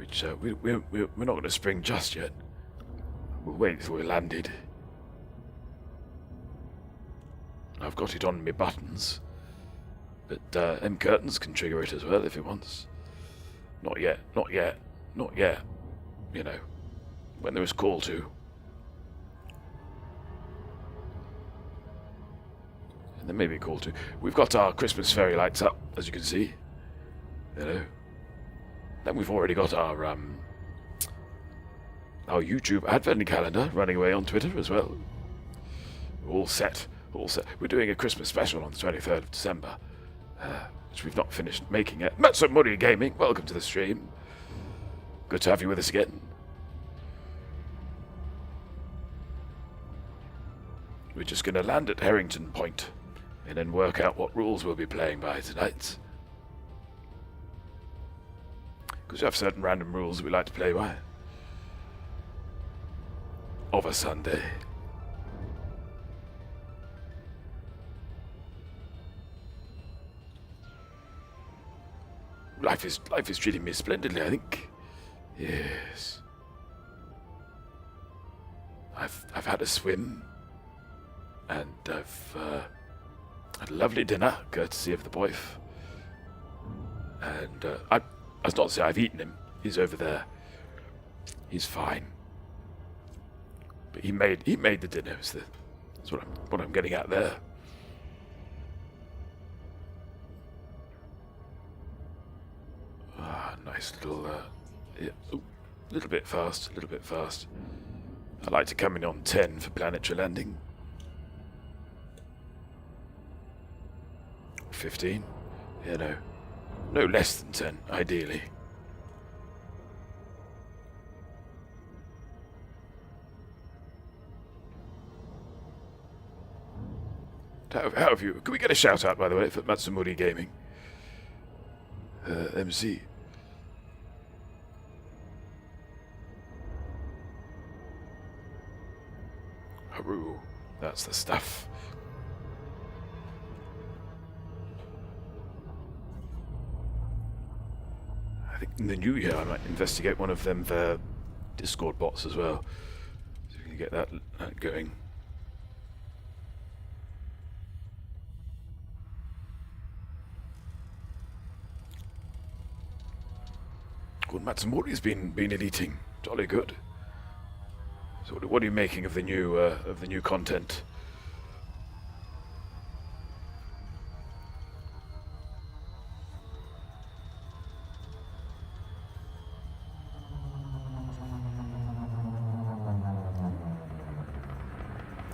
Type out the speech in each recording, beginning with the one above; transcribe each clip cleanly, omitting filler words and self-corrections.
which we're not going to spring just yet. We'll wait until we're landed. I've got it on my buttons, but M. Curtains can trigger it as well if he wants. Not yet, not yet, not yet. You know, when there is call to. And there may be a call to. We've got our Christmas fairy lights up, as you can see. You know. Then we've already got our YouTube advent calendar running away on Twitter as well. All set, all set. We're doing a Christmas special on the 23rd of December, which we've not finished making yet. Matsumori Gaming, welcome to the stream. Good to have you with us again. We're just going to land at Harrington Point and then work out what rules we'll be playing by tonight. Because we have certain random rules that we like to play by. Of a Sunday. Life is treating me splendidly, I think. Yes. I've had a swim, and I've had a lovely dinner, courtesy of the boyf. And that's not to say I've eaten him. He's over there. He's fine. But he made the dinner. That's what I'm getting at there. Nice little, yeah, little bit fast, a little bit fast. I like to come in on 10 for planetary landing. 15, you know, no less than 10, ideally. How have you? Can we get a shout out, by the way, for Matsumori Gaming? MC. Haru, that's the stuff. I think in the new year I might investigate one of them Discord bots as well, so we can get that going. Good, Matsumori's been eating. Jolly good. So what are you making of the new content?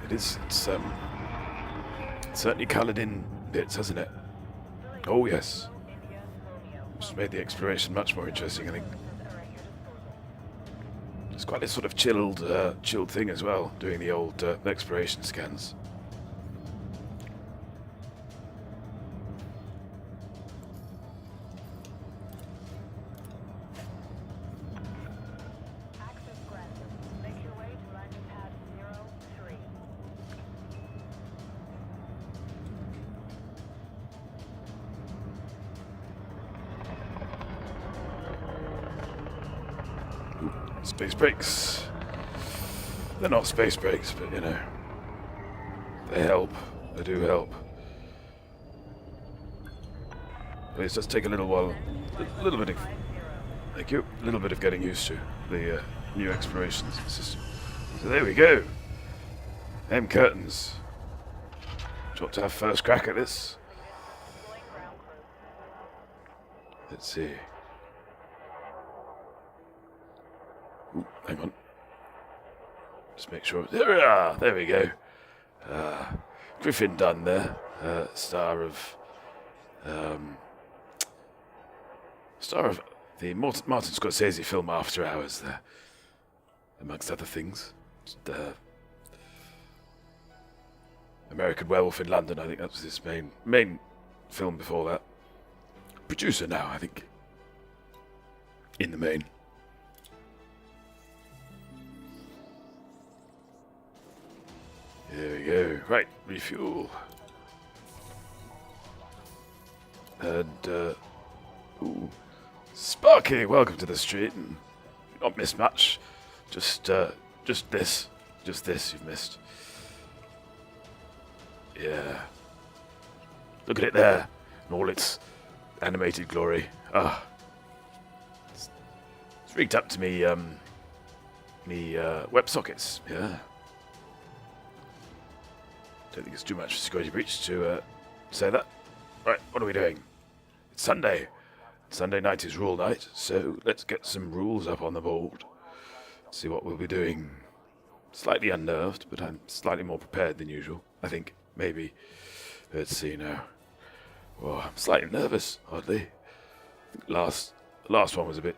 It's certainly coloured in bits, hasn't it? Oh yes. Just made the exploration much more interesting, I think. It's quite a sort of chilled thing as well, doing the old exploration scans. Space brakes. They're not space brakes, but you know, they help. They do help. It does take a little while, a little bit of, thank you, a little bit of getting used to the new exploration system. So there we go. M curtains. Do you want to have first crack at this? Let's see. Ooh, hang on. Just make sure. There we are. There we go. Griffin Dunn there. Star of the Martin Scorsese film After Hours there, amongst other things. American Werewolf in London, I think that was his main film before that. Producer now, I think. In the main. There we go. Right, refuel. And, ooh, Sparky, welcome to the street. Not missed much. Just this. Just this you've missed. Yeah. Look at it there. In all its animated glory. Ah. It's rigged up to me, WebSockets. Yeah. Don't think it's too much security breach to say that. Right, what are we doing? It's Sunday. Sunday night is rule night, so let's get some rules up on the board. See what we'll be doing. Slightly unnerved, but I'm slightly more prepared than usual. I think, maybe. Let's see now. Well, I'm slightly nervous, oddly. I think the last one was a bit,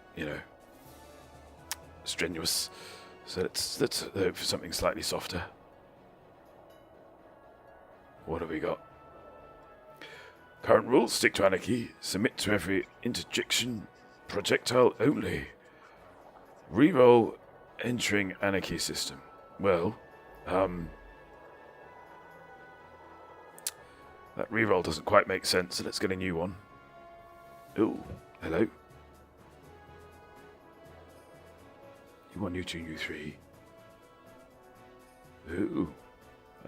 strenuous. So let's hope for something slightly softer. What have we got? Current rules, stick to anarchy. Submit to every interjection. Projectile only. Reroll entering anarchy system. Well, that reroll doesn't quite make sense, so let's get a new one. Ooh, hello. U1, U2, U3. Ooh,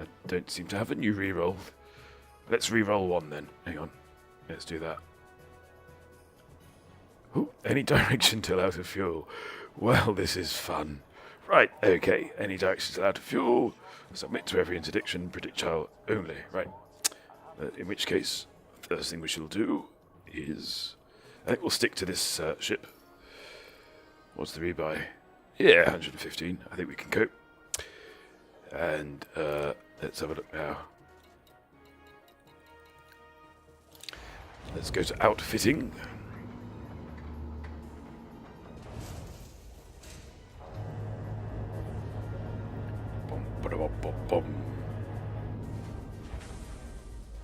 I don't seem to have a new reroll. Let's reroll one then. Hang on. Let's do that. Ooh, any direction till out of fuel. Well, this is fun. Right, okay. Any direction till out of fuel. Submit to every interdiction. Projectile only. Right. In which case, first thing we shall do is... I think we'll stick to this ship. What's the rebuy? Yeah, 115. I think we can cope. And let's have a look now. Let's go to outfitting.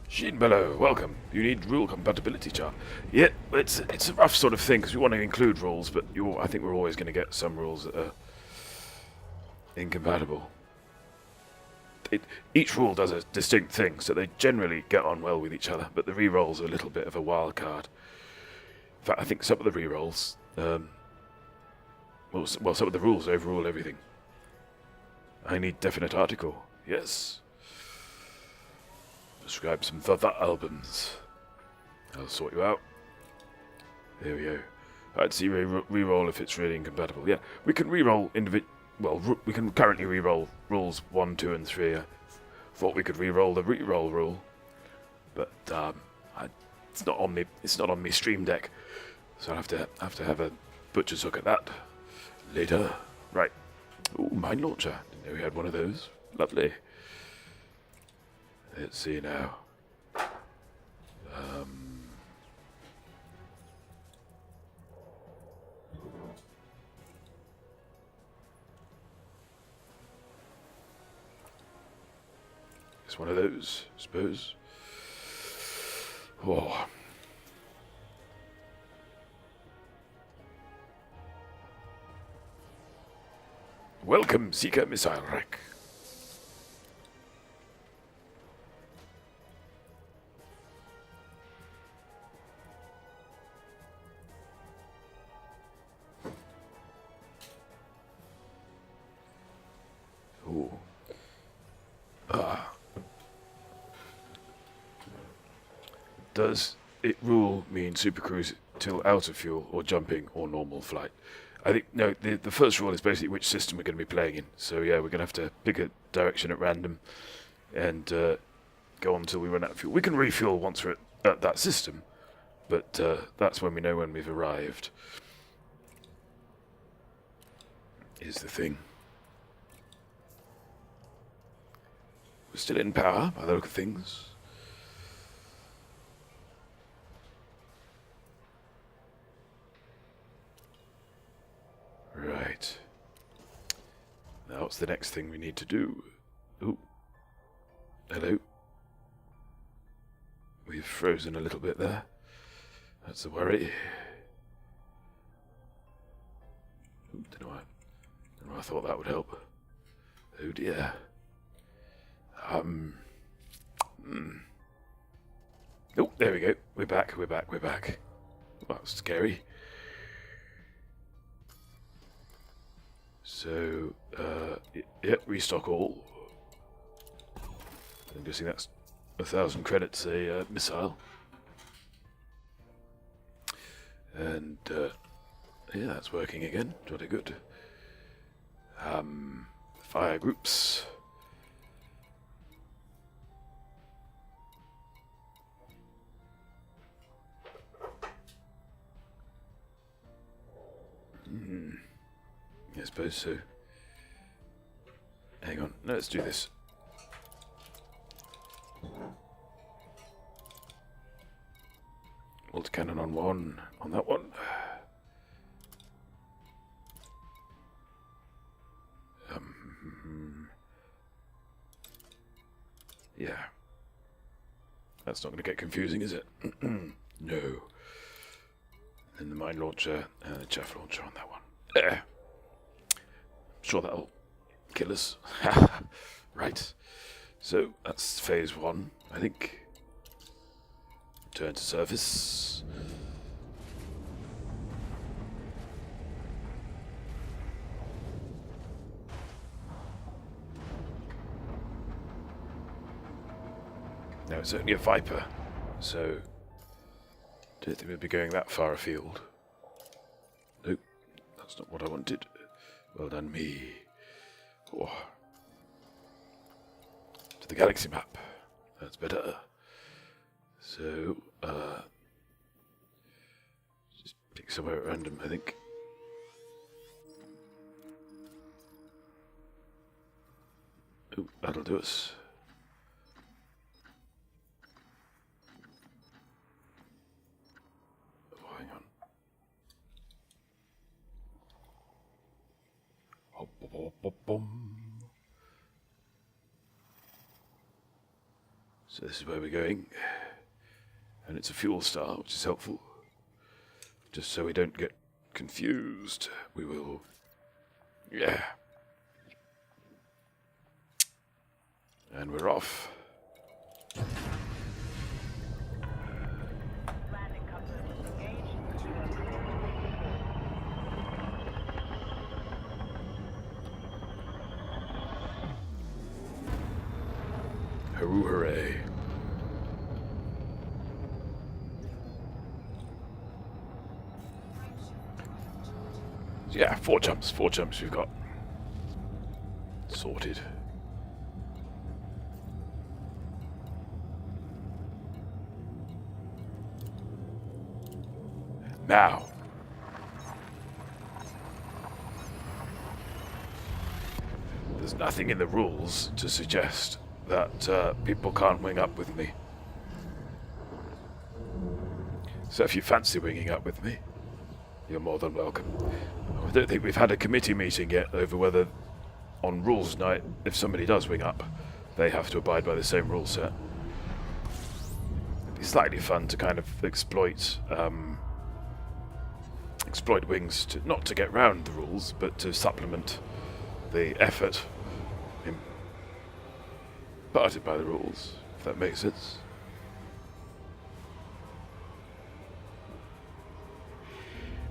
Sheen Bellow, welcome. You need rule compatibility chart. Yeah, it's a rough sort of thing because we want to include rules, but I think we're always going to get some rules that are incompatible. Each rule does a distinct thing, so they generally get on well with each other, but the rerolls are a little bit of a wild card. In fact, I think some of the rerolls, some of the rules overrule everything. I need definite article. Yes. Describe some albums. I'll sort you out. There we go. I'd see reroll if it's really incompatible. Yeah, we can reroll we can currently reroll rules 1, 2, and 3. I thought we could reroll the reroll rule, but it's not on me. It's not on me Stream Deck, so I have to have a butcher's look at that later. Right. Ooh, mine launcher. Didn't know we had one of those. Lovely. Let's see now. It's one of those, I suppose. Oh. Welcome, Seeker Missile Rack. Ooh. Does it rule mean supercruise till out of fuel or jumping or normal flight? I think, no, the first rule is basically which system we're going to be playing in. So yeah, we're going to have to pick a direction at random and go on until we run out of fuel. We can refuel once we're at that system, but that's when we know when we've arrived. Is the thing. We're still in power by the look of things. Right. Now what's the next thing we need to do? Ooh. Hello. We've frozen a little bit there. That's a worry. Ooh, don't know why I thought that would help. Oh dear. Oh, there we go. We're back. Well, that was scary. So, yeah, restock all. I'm guessing that's 1,000 credits a missile. And, yeah, that's working again. Jolly good. Fire groups. I suppose so. Hang on, let's do this. Multi cannon on one, on that one. Yeah. That's not going to get confusing, is it? No. And the mine launcher and the chaff launcher on that one. I'm sure that'll kill us. Right. So, that's phase 1, I think. Return to surface. Now, it's only a Viper, so don't think we'll be going that far afield. Nope, that's not what I wanted. Well done, me. Oh. To the galaxy map. That's better. So, just pick somewhere at random, I think. Oh, that'll do us. Oh, hang on. Hop, hop, hop, hop, bom. So this is where we're going. And it's a fuel star, which is helpful. Just so we don't get confused, we will... Yeah. And we're off. Hurroo, hooray. Yeah, 4 jumps we've got. Sorted. Now. There's nothing in the rules to suggest that people can't wing up with me. So if you fancy winging up with me, you're more than welcome. I don't think we've had a committee meeting yet over whether, on rules night, if somebody does wing up, they have to abide by the same rule set. It'd be slightly fun to kind of exploit wings, not to get round the rules, but to supplement the effort imparted by the rules, if that makes sense.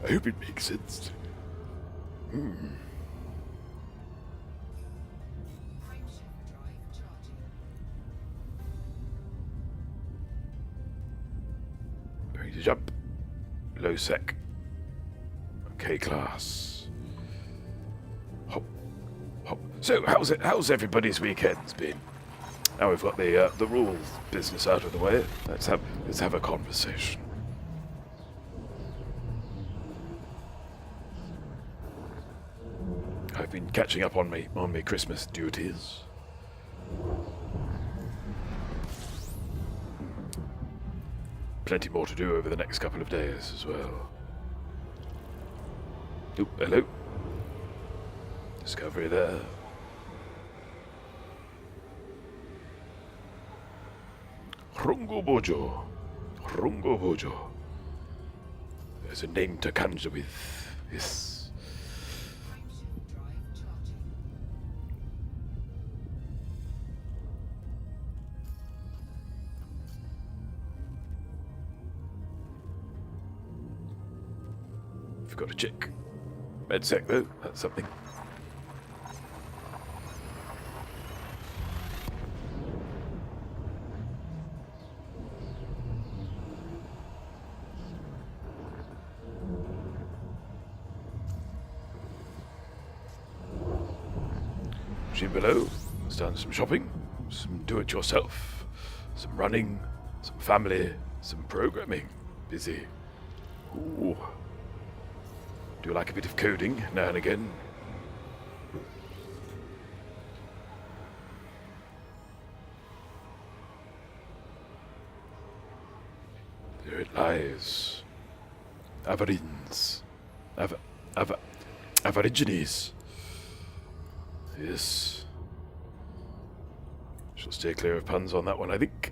I hope it makes sense. Ready to jump. Low sec. Okay, class. Hop, hop. So, how's everybody's weekends been? Now we've got the rules business out of the way. Let's have a conversation. I've been catching up on my Christmas duties. Plenty more to do over the next couple of days as well. Oh, hello. Discovery there. Rungo Bojo. Rungo Bojo. There's a name to conjure with. Yes. Got to check. MedSec though, that's something. Machine below has done some shopping, some do-it-yourself, some running, some family, some programming. Busy. Ooh. Do like a bit of coding now and again. There it lies. Aborigines. Aborigines. Yes. Shall stay clear of puns on that one, I think.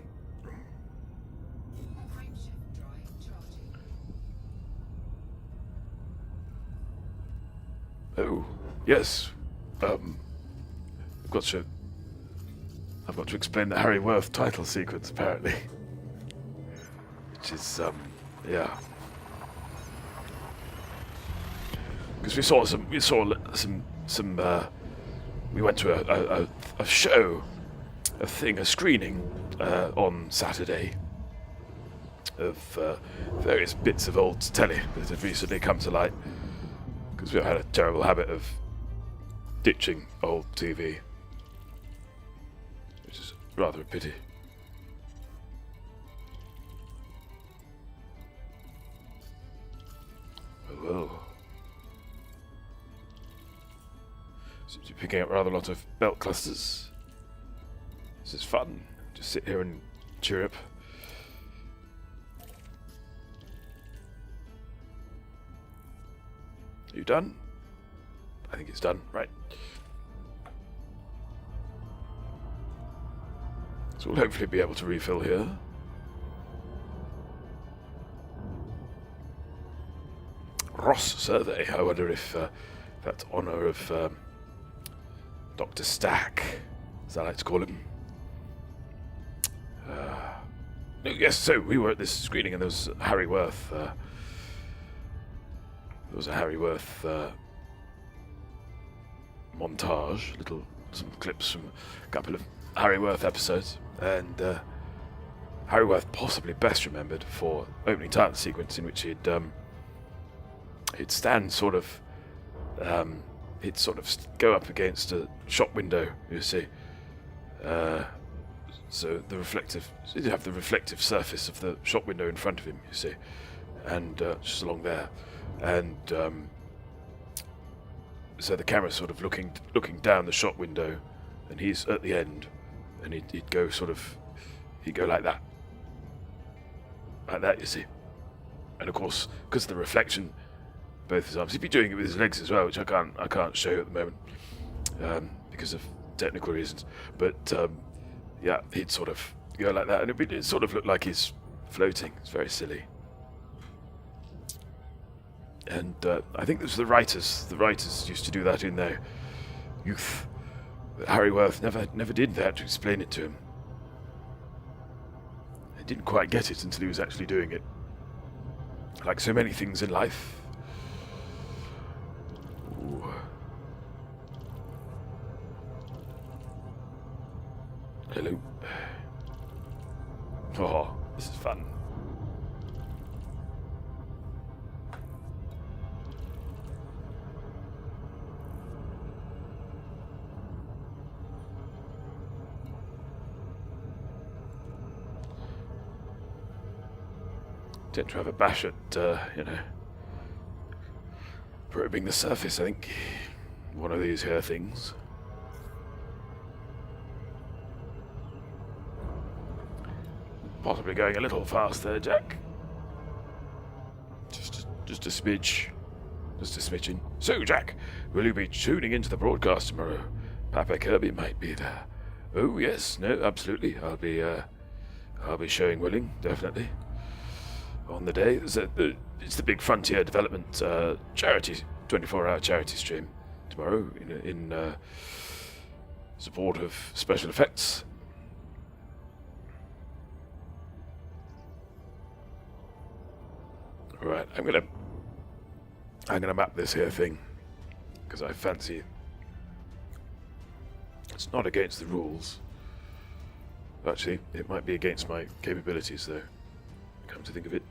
Oh, yes. I've got to explain the Harry Worth title sequence, apparently. Which is, yeah. Because we went to a show, a screening on Saturday of various bits of old telly that had recently come to light. Because we had a terrible habit of ditching old TV, which is rather a pity. Well. Seems to be picking up rather a lot of belt clusters. This is fun. Just sit here and cheer up. You done? I think it's done, right. So we'll hopefully be able to refill here. Ross survey. I wonder if that's honour of Dr. Stack, as I like to call him. No, yes, so we were at this screening and there was Harry Worth. There was a Harry Worth montage, some clips from a couple of Harry Worth episodes, and Harry Worth possibly best remembered for opening title sequence in which he'd stand sort of, he'd sort of go up against a shop window, you see. So you'd have the reflective surface of the shop window in front of him, you see, and just along there. And so the camera's sort of looking down the shop window, and he's at the end, and he'd go like that, you see. And of course, because of the reflection, both his arms, he'd be doing it with his legs as well, which I can't show you at the moment because of technical reasons. But yeah, he'd sort of go like that, and it sort of looked like he's floating. It's very silly. And I think it was the writers. The writers used to do that in their youth. But Harry Worth never did that to explain it to him. He didn't quite get it until he was actually doing it. Like so many things in life. Ooh. Hello. Oh, this is fun. Tend to have a bash at, probing the surface, I think. One of these here things. Possibly going a little fast there, Jack. Just a smidge. Just a smidgen. So, Jack, will you be tuning into the broadcast tomorrow? Papa Kirby might be there. Oh, yes. No, absolutely. I'll be showing willing, definitely. On the day, it's the big Frontier Development charity, 24-hour charity stream tomorrow in support of special effects. All right, I'm gonna map this here thing because I fancy it's not against the rules. Actually, it might be against my capabilities, though. Come to think of it.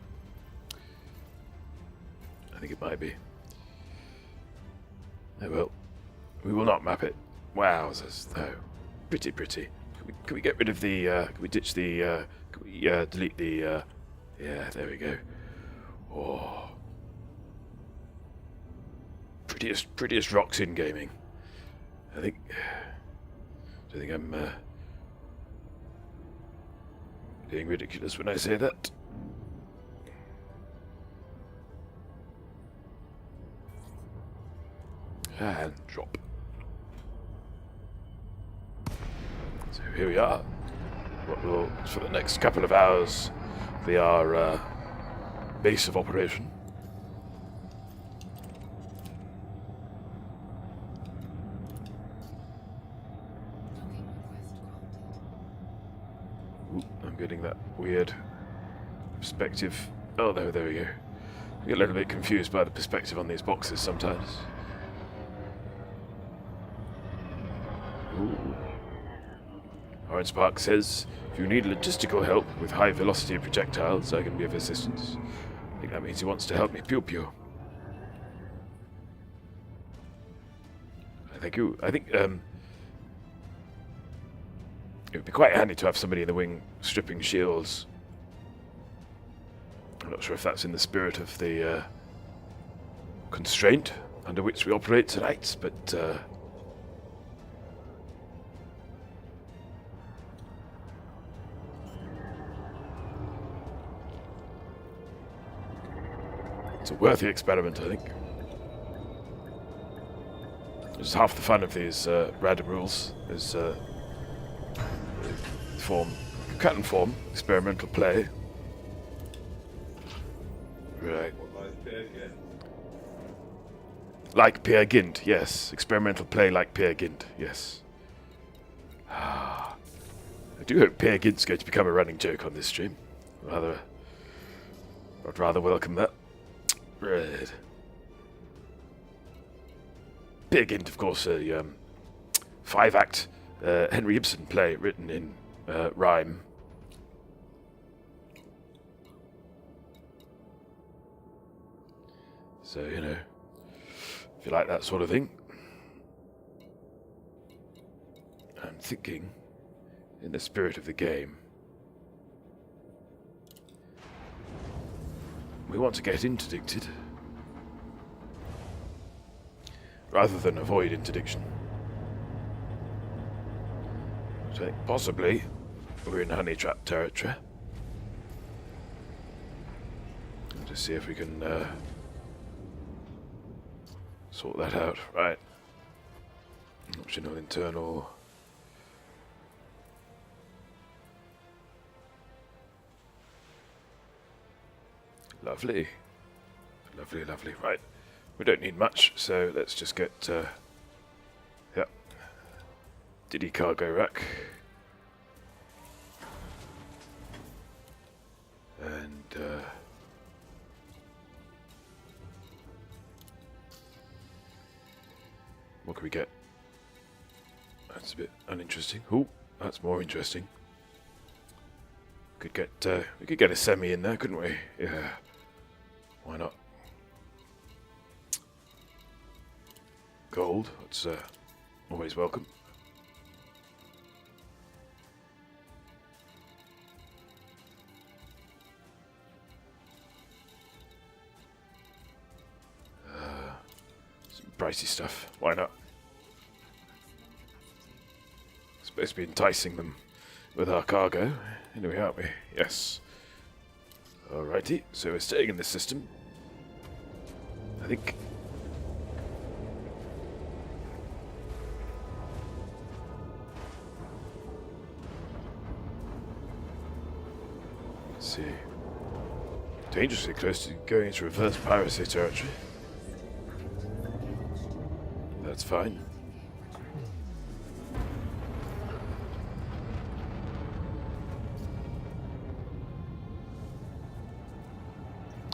I think it might be. Oh well, we will not map it. Wowzers. Oh, pretty. Can we get rid of the, can we ditch the, can we, delete the, yeah, there we go. Oh. Prettiest rocks in gaming. I think I'm, being ridiculous when I say that. And drop. So here we are. What will, for the next couple of hours, be our base of operation. Ooh, I'm getting that weird perspective. Oh, there we go. I get a little bit confused by the perspective on these boxes sometimes. Ooh. Orange Spark says, if you need logistical help with high-velocity projectiles, I can be of assistance. I think that means he wants to help me pew-pew. Thank you. I think, it would be quite handy to have somebody in the wing stripping shields. I'm not sure if that's in the spirit of the, constraint under which we operate tonight, but, it's a worthy experiment, I think. It's half the fun of these random rules is can form experimental play. Right. Like Peer Gynt, yes. Experimental play like Peer Gynt, yes. I do hope Peer Gynt's going to become a running joke on this stream. I'd rather welcome that. Right. Peer Gynt, of course, a 5-act Henry Ibsen play written in rhyme. So, you know, if you like that sort of thing. I'm thinking, in the spirit of the game, we want to get interdicted rather than avoid interdiction. So I think possibly we're in honey trap territory. Just see if we can sort that out. Right. Optional internal. Lovely. Lovely. Right. We don't need much, so let's just get, yep. Diddy cargo rack. And, what can we get? That's a bit uninteresting. Ooh, that's more interesting. We could get a semi in there, couldn't we? Yeah. Why not? Gold, that's always welcome. Some pricey stuff, why not? Supposed to be enticing them with our cargo, anyway, aren't we? Yes. Alrighty, so we're staying in this system. I think. Let's see. Dangerously close to going into reverse piracy territory. That's fine.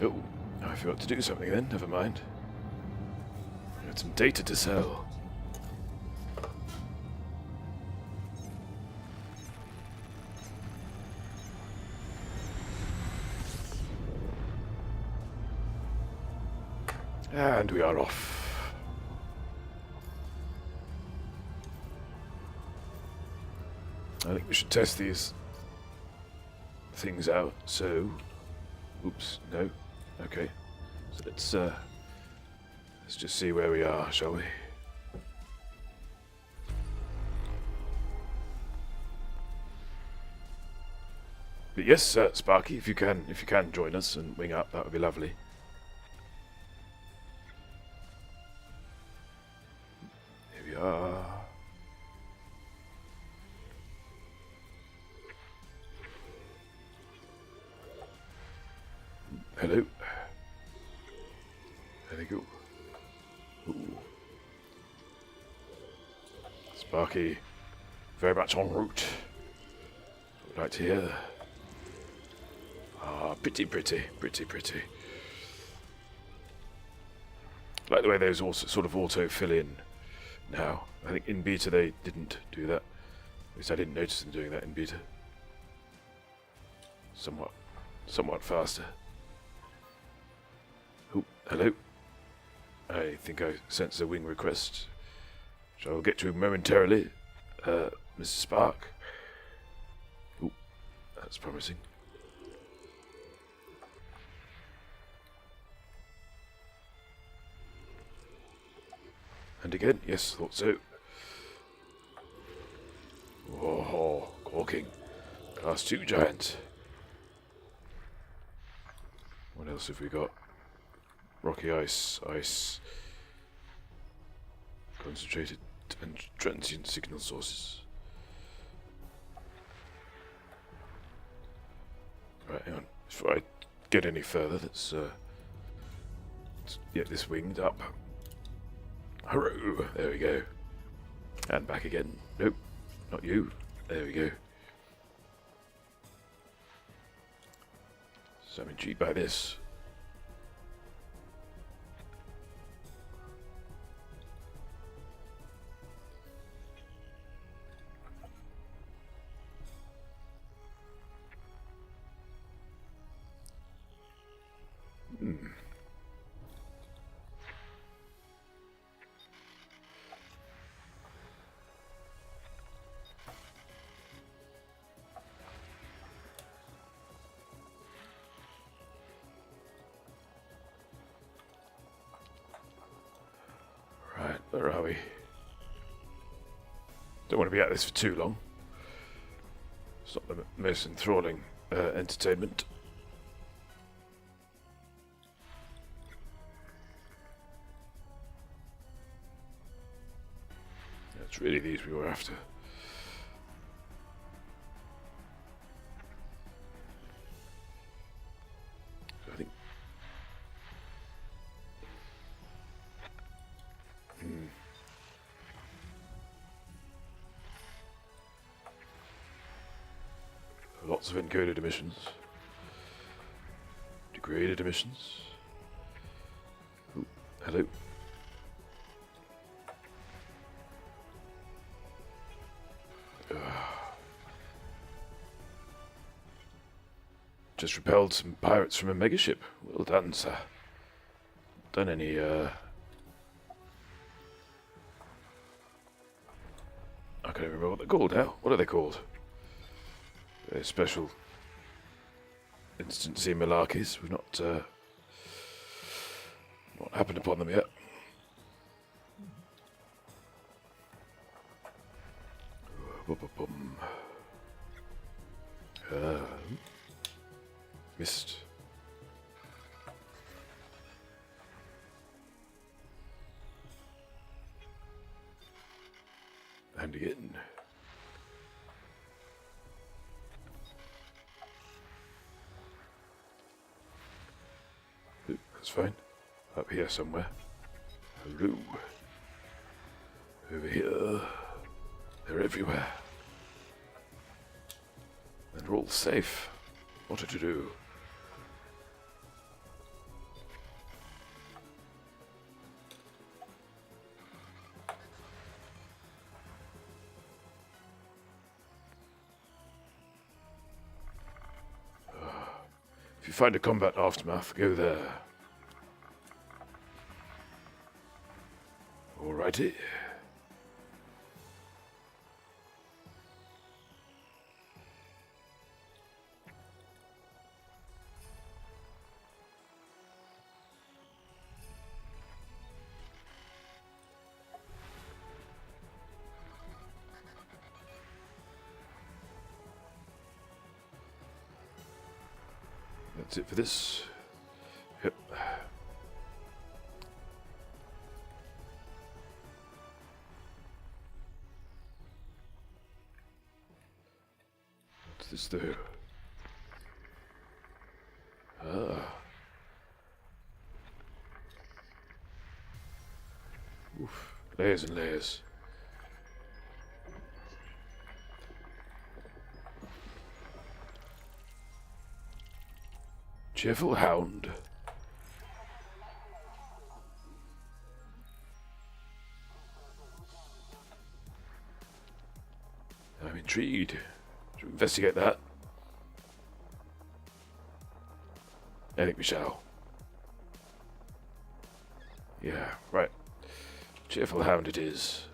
Oh, I forgot to do something then, never mind. Got some data to sell. And we are off. I think we should test these things out. So, oops, no, okay. So let's just see where we are, shall we? But yes, Sparky, if you can join us and wing up, that would be lovely. Here we are. Hello. There we go. Ooh. Sparky, very much en route. I'd like to hear. Ah, pretty. I like the way those also sort of auto fill in now. I think in beta they didn't do that. At least I didn't notice them doing that in beta. Somewhat faster. Oh, hello. I think I sense a wing request, which I will get to momentarily. Mrs. Spark. Oh, that's promising. And again, yes, thought so. Oh, Corking. Class 2 giant. What else have we got? Rocky ice, concentrated and transient signal sources. Right, hang on. Before I get any further, let's get this winged up. Hurrah! There we go. And back again. Nope, not you. There we go. So I'm intrigued by this. Right, where are we? Don't want to be at this for too long. It's not the most enthralling entertainment. It's really these we were after. So I think. Lots of encoded emissions. Degraded emissions. Ooh, hello. Just repelled some pirates from a megaship. Well done, sir. Done any, I can't remember what they're called now. What are they called? They're special instancy malarkeys. We've not happened upon them yet. Missed. And again. Ooh, that's fine. Up here somewhere. Hello. Over here. They're everywhere. And they're all safe. What to do? If you find a combat aftermath, go there. Alrighty. That's it for this. Yep. What's this though? Ah. Oof. Layers and layers. Cheerful hound. I'm intrigued. Should we investigate that? I think we shall. Yeah, right. Cheerful hound it is.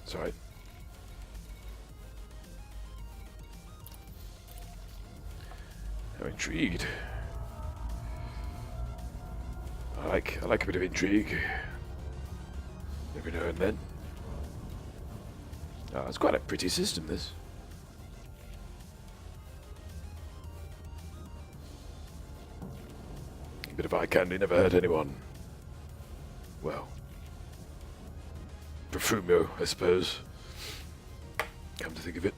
Sorry. I'm intrigued. I like a bit of intrigue. Every now and then. Oh, it's quite a pretty system, this. A bit of eye candy never hurt anyone. Well, Profumo, I suppose. Come to think of it.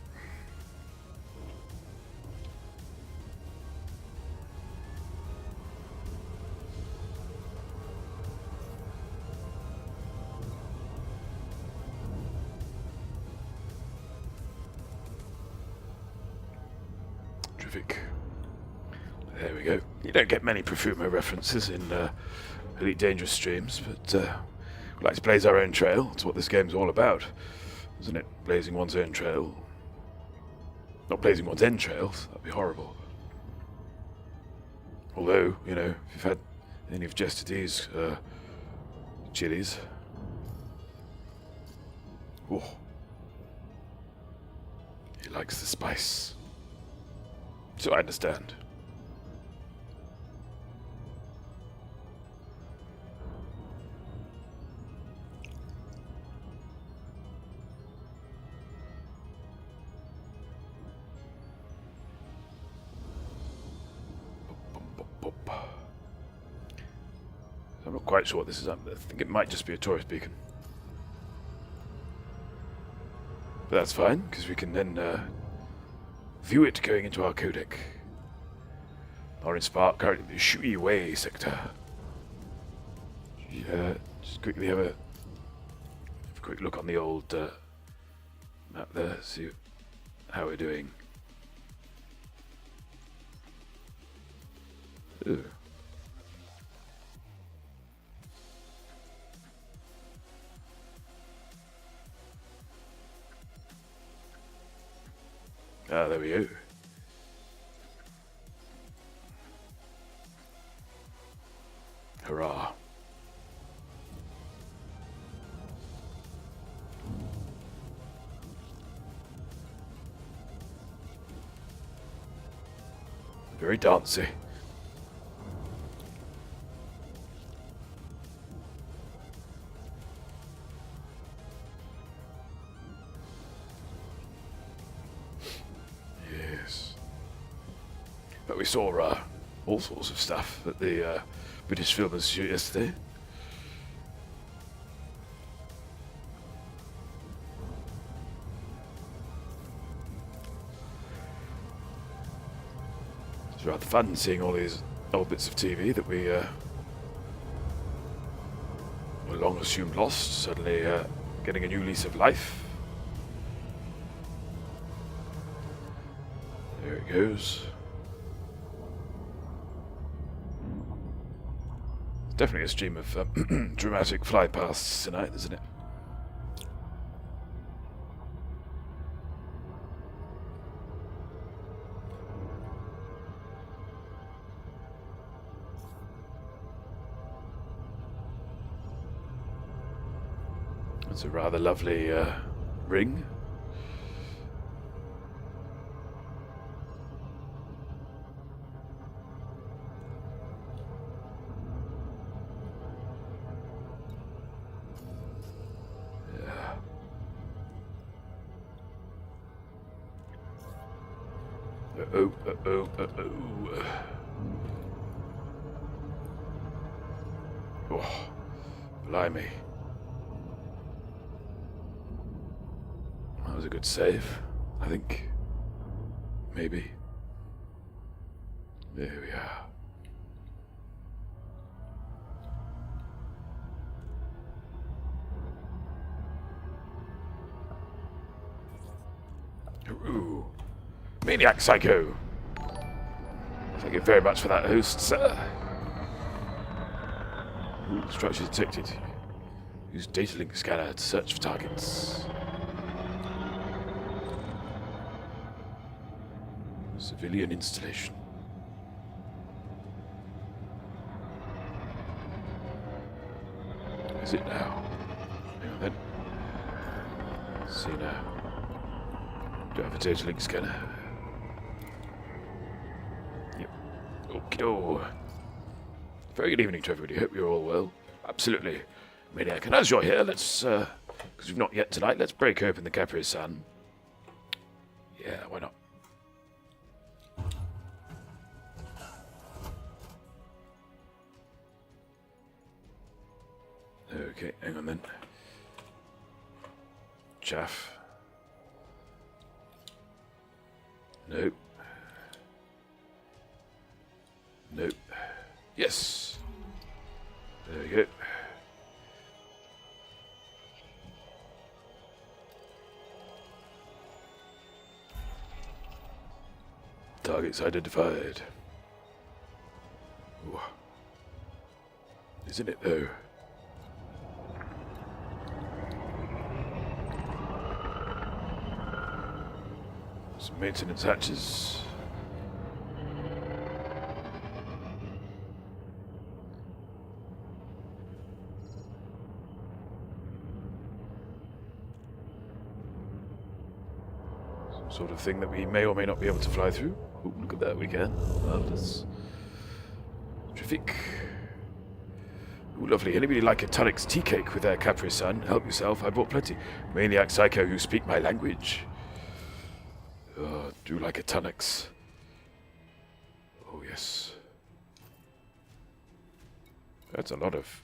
Terrific. There we go. You don't get many Profumo references in Elite Dangerous streams, but we like to blaze our own trail. That's what this game's all about, isn't it? Blazing one's own trail. Not blazing one's entrails, that'd be horrible. Although, you know, if you've had any of Jester D's chilies. Oh. He likes the spice. So I understand. I'm not quite sure what this is. I think it might just be a tourist beacon. But that's fine, because we can then view it going into our codec. Orange Spark, currently the Shui Wei sector. Just quickly have a quick look on the old map there, see how we're doing. Ooh. Ah, there we go. Hurrah. Very dancey. But we saw all sorts of stuff at the British Film Institute yesterday. It's rather fun seeing all these old bits of TV that we were long assumed lost, suddenly getting a new lease of life. There it goes. Definitely a stream of dramatic flypasts tonight, isn't it? It's a rather lovely ring. Oh, blimey. That was a good save, I think. Maybe. There we are. Ooh. Maniac Psycho! Thank you very much for that, host, sir. Ooh, structure detected. Use data link scanner to search for targets. Civilian installation. Is it now? Hang on then. Let's see now. Do I have a data link scanner? Yep. Okie-do. Very good evening to everybody. Hope you're all well. Absolutely. Maniac. And as you're here, let's, because we've not yet tonight, let's break open the Capri-Sun. Yeah, why not? Okay, hang on then. Chaff. Nope. Nope. Yes. There we go. Targets identified. Ooh. Isn't it though? Some maintenance hatches. Some sort of thing that we may or may not be able to fly through. Ooh, look at that, we can. Marvelous. Terrific. Ooh, lovely. Anybody like a Tunnix tea cake with their Capri-Sun? Help yourself, I bought plenty. Maniac Psycho, you speak my language. Do like a Tunnix. Oh, yes. That's a lot of...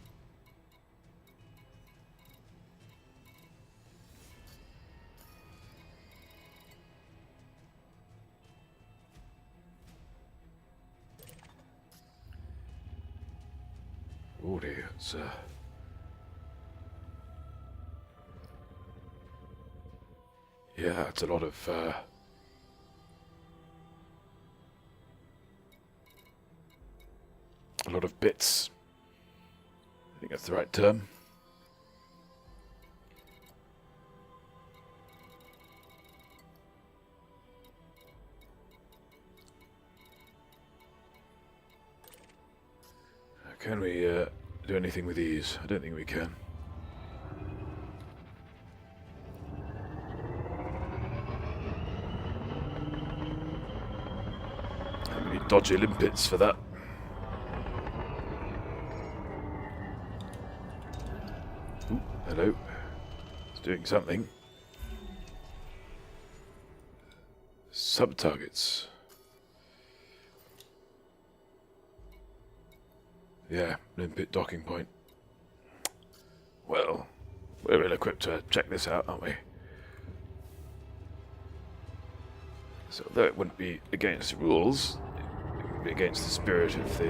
Oh dear, it's yeah, it's a lot of bits. I think that's the right term. Can we do anything with these? I don't think we can. We need dodgy limpets for that. Ooh, hello. It's doing something. Sub-targets. Yeah, limpet docking point. Well, we're ill equipped to check this out, aren't we? So, though it wouldn't be against the rules, it would be against the spirit of the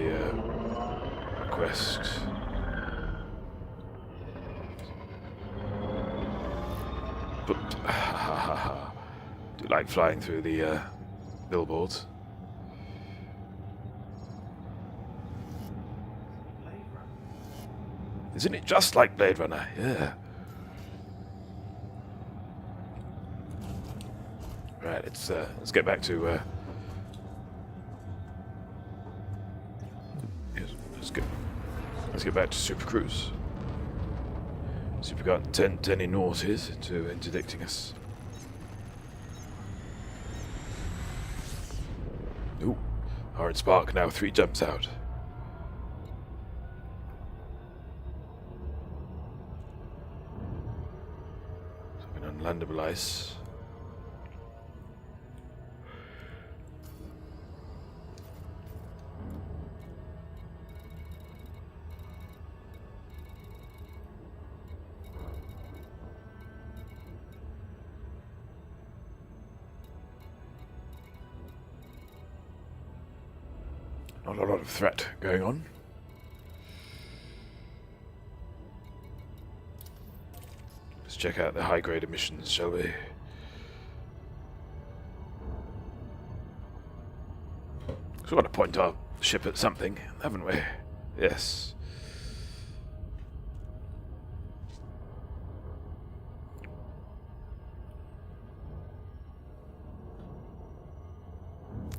request. But, do you like flying through the billboards? Isn't it just like Blade Runner? Yeah. Right, let's get back to yes, let's get back to Super Cruise. Super got 10 naughties into interdicting us. Ooh, hard spark now 3 jumps out. Unlandable ice. Not a lot of threat going on. Let's check out the high-grade emissions, shall we? So we want to point our ship at something, haven't we? Yes.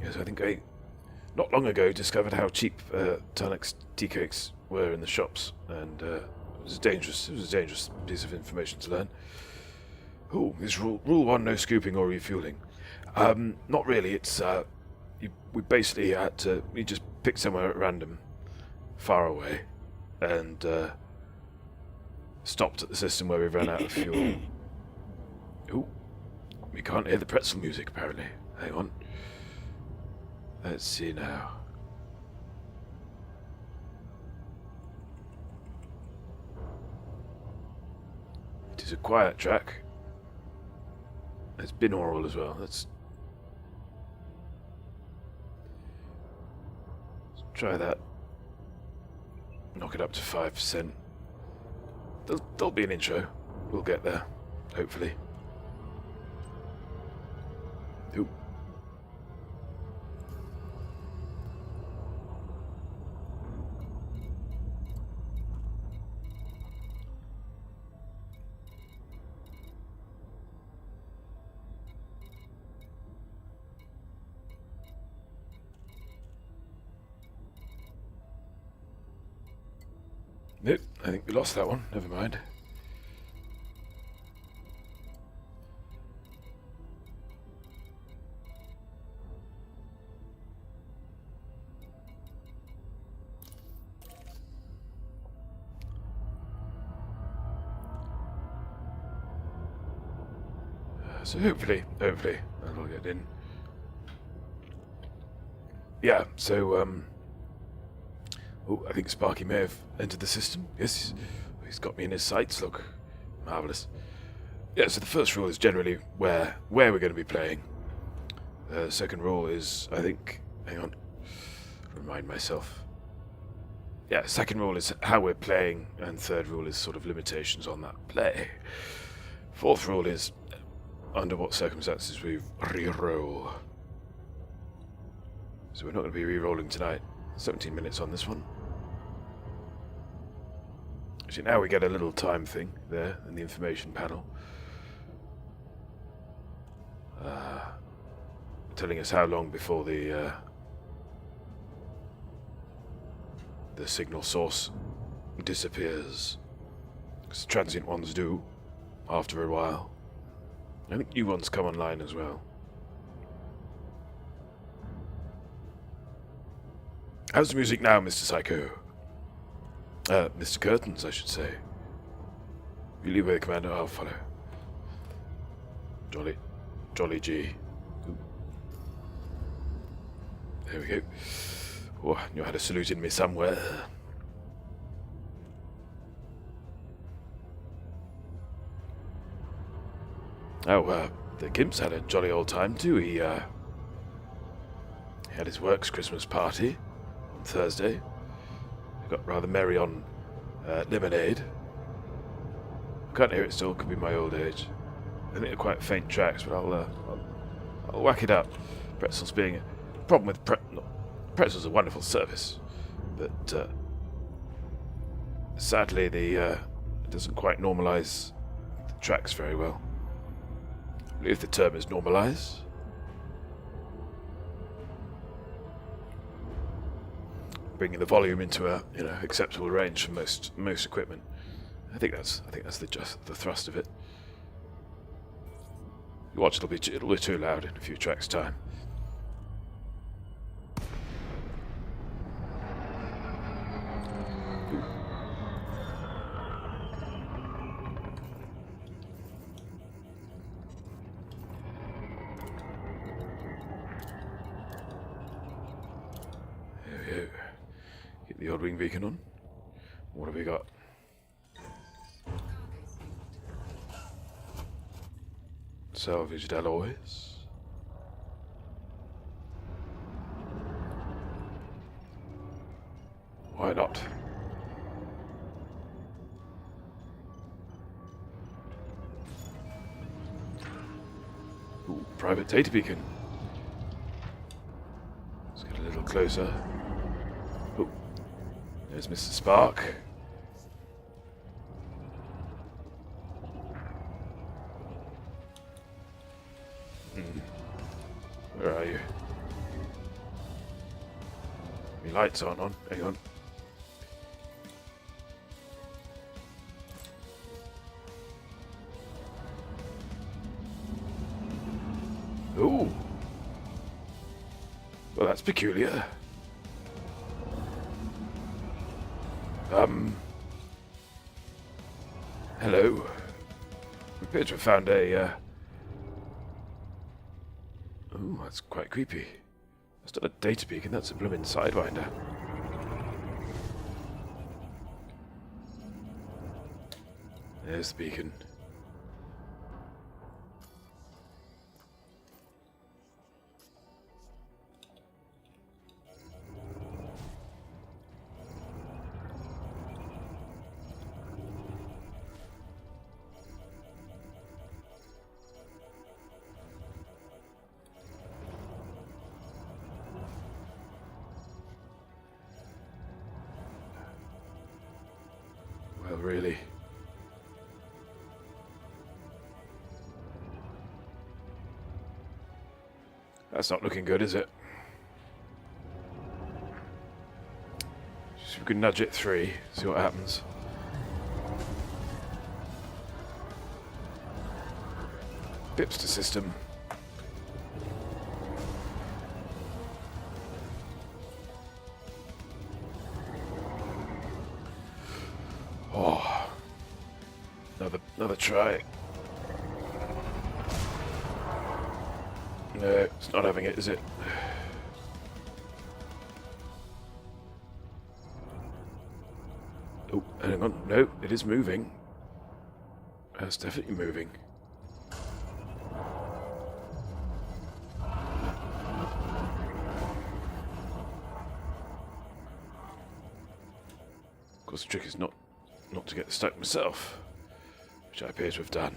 Yes, I think I, not long ago, discovered how cheap Tarnax tea cakes were in the shops, and it was dangerous. It was a dangerous piece of information to learn. Oh, this rule 1: no scooping or refueling. Not really. It's we basically had to. We just picked somewhere at random, far away, and stopped at the system where we ran out of fuel. Oh, we can't hear the pretzel music apparently. Hang on. Let's see now. It is a quiet track. It's binaural as well. Let's try that. Knock it up to 5%. There'll be an intro. We'll get there, hopefully. Ooh. Nope, I think we lost that one. Never mind. So hopefully that'll get in. Yeah, so oh, I think Sparky may have entered the system. Yes, he's got me in his sights. Look, marvelous. Yeah, so the first rule is generally where we're going to be playing. Second rule is, I think, hang on, remind myself. Yeah, second rule is how we're playing, and third rule is sort of limitations on that play. Fourth rule is under what circumstances we re-roll. So we're not going to be re-rolling tonight. 17 minutes on this one. See, now we get a little time thing there in the information panel. Telling us how long before the signal source disappears. Because transient ones do, after a while. I think new ones come online as well. How's the music now, Mr. Psycho? Mr. Curtains, I should say. You lead away, Commander. I'll follow. Jolly G. Ooh. There we go. Oh, I knew I had a salute in me somewhere. Oh, the Gimp's had a jolly old time too. He had his works Christmas party on Thursday. He got rather merry on lemonade. I can't hear it still, could be my old age. I think they're quite faint tracks, but I'll whack it up. Pretzels being a problem with pretzels a wonderful service, but sadly it doesn't quite normalise the tracks very well. I believe the term is normalise. Bringing the volume into a acceptable range for most equipment. I think that's the thrust of it. You watch, it'll be too loud in a few tracks' time. Get the odd wing beacon on. What have we got? Salvaged alloys. Why not? Ooh, private data beacon. Let's get a little closer. Ooh, there's Mr. Spark. Where are you? My lights aren't on. Hang on. Ooh. Well, that's peculiar. Hello. We appear to have found a, Ooh, that's quite creepy. That's not a data beacon, that's a bloomin' Sidewinder. There's the beacon. Well, really. That's not looking good, is it? So we can nudge it 3, see what happens. Bipster system. Oh, another try. No, it's not having it, is it? Oh, hang on. No, it is moving. It's definitely moving. Of course, the trick is not to get stuck myself, which I appear to have done.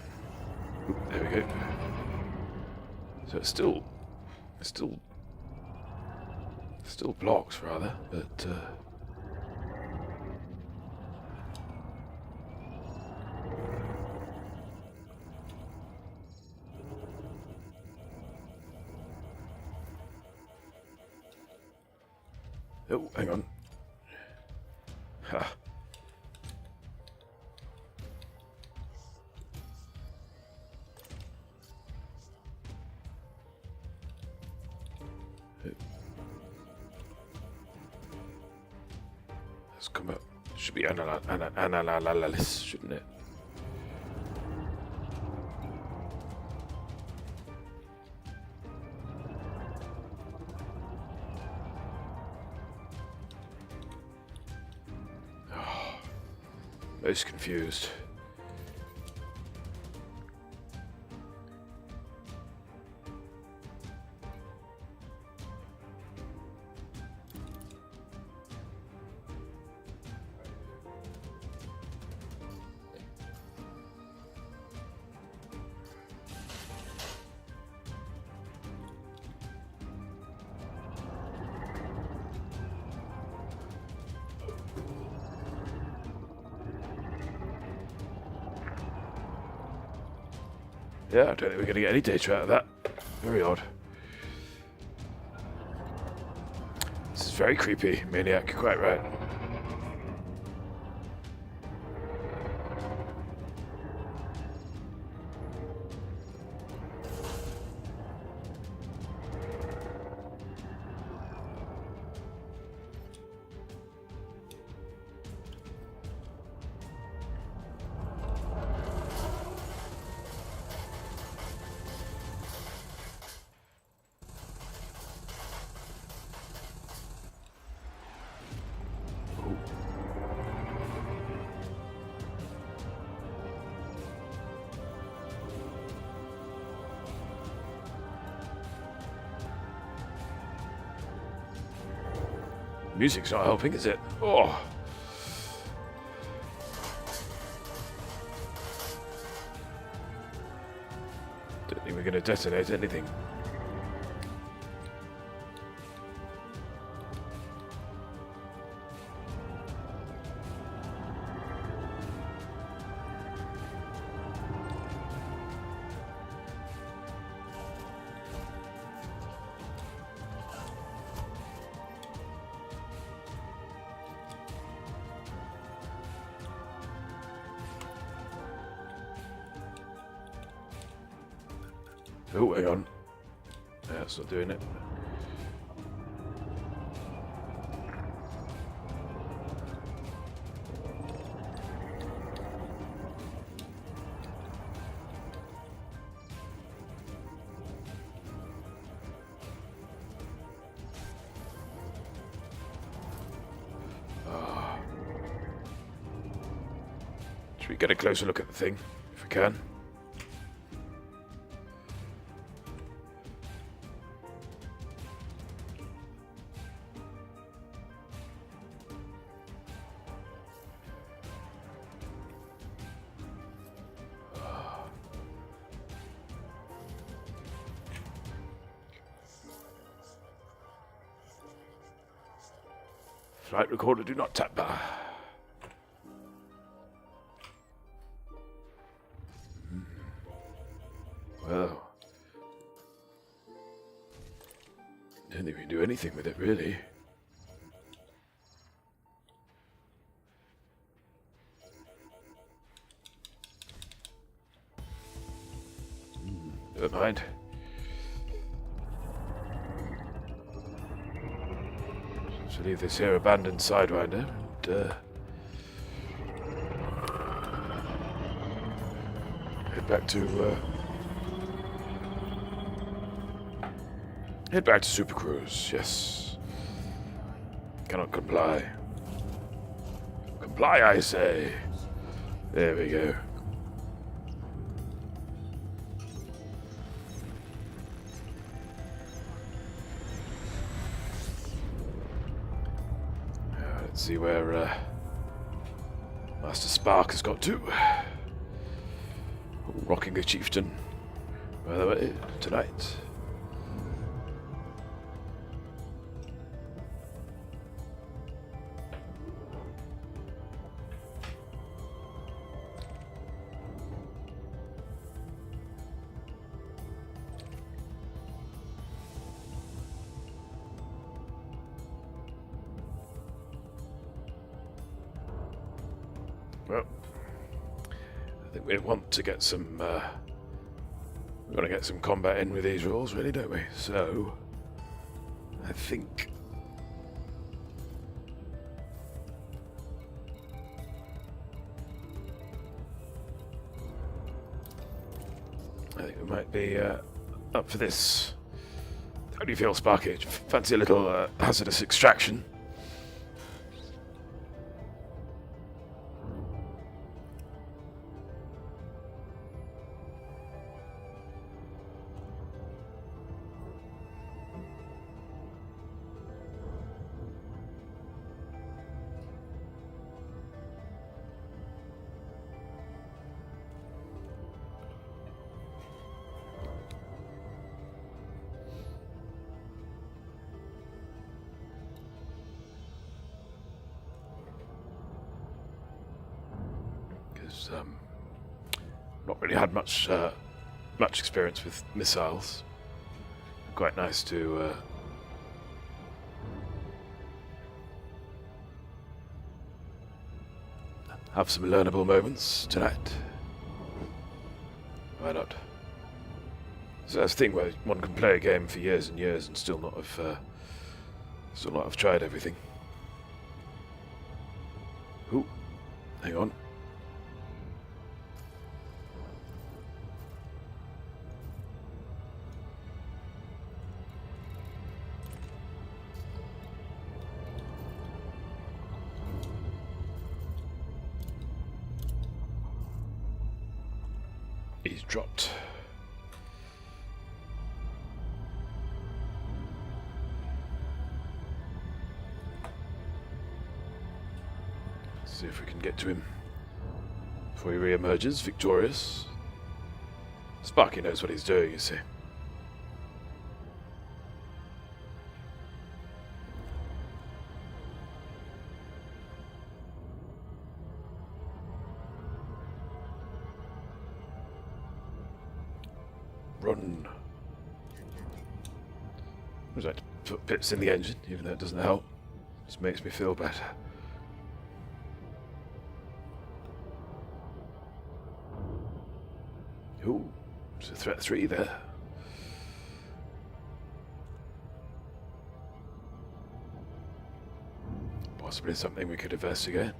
Oop, there we go. So it's still blocks rather, but oh, hang on. Ha. Let's come up. Should be analysis, shouldn't it? Oh, most confused. Yeah, I don't think we're going to get any data out of that. Very odd. This is very creepy, Maniac, you're quite right. Music's not helping, is it? Oh. Don't think we're going to detonate anything. Oh, hang on. That's not doing it. Should we get a closer look at the thing, if we can? Flight recorder, do not tap bar. Well, don't think we can do anything with it, really. Never mind. So leave this here abandoned Sidewinder and head back to Super Cruise. Yes. Cannot comply. Comply, I say. There we go. Let's see where Master Spark has got to. Rocking a chieftain, by the way, tonight. Well, I think we want to get some, we've got to get some combat in with these rules, really, don't we? So, I think we might be up for this. How do you feel, Sparky? Fancy a little hazardous extraction? Not really had much experience with missiles. Quite nice to have some learnable moments tonight. Why not? So that's the thing where one can play a game for years and years and still not have tried everything. Ooh, hang on. He's dropped. and get to him before he re-emerges victorious. Sparky knows what he's doing, you see. Run. I'd like to put pips in the engine, even though it doesn't help. Just makes me feel better. Ooh, it's a threat 3 there. Possibly something we could investigate.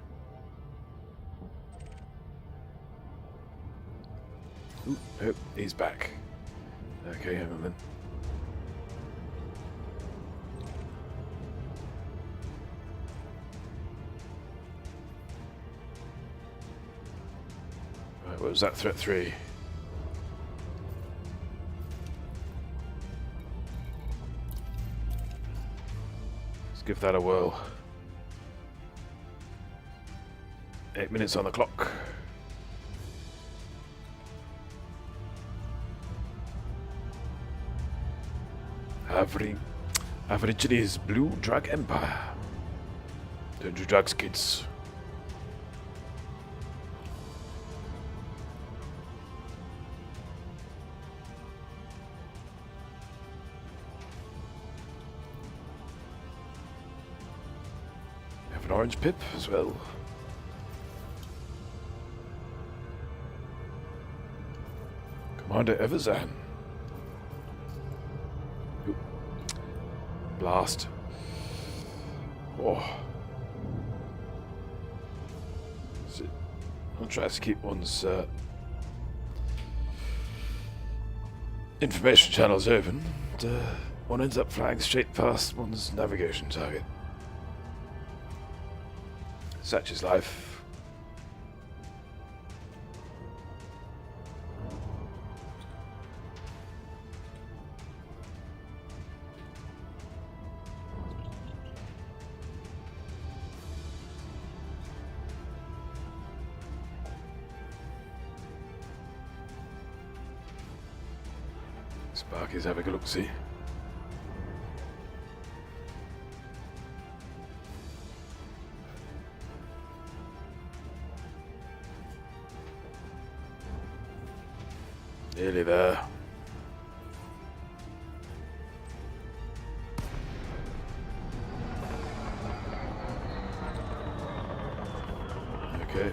Ooh, nope, he's back. Okay, hang on then. Right, what was that threat 3? Let's give that a whirl. 8 minutes on the clock. Aborigines Blue Drug Empire. Don't do drugs, kids. We have an orange pip as well. Commander Everzan. Blast. Oh. I'll try to keep one's information channels open. And, one ends up flying straight past one's navigation target. Such is life. Sparky's having a look-see. Nearly there. Okay.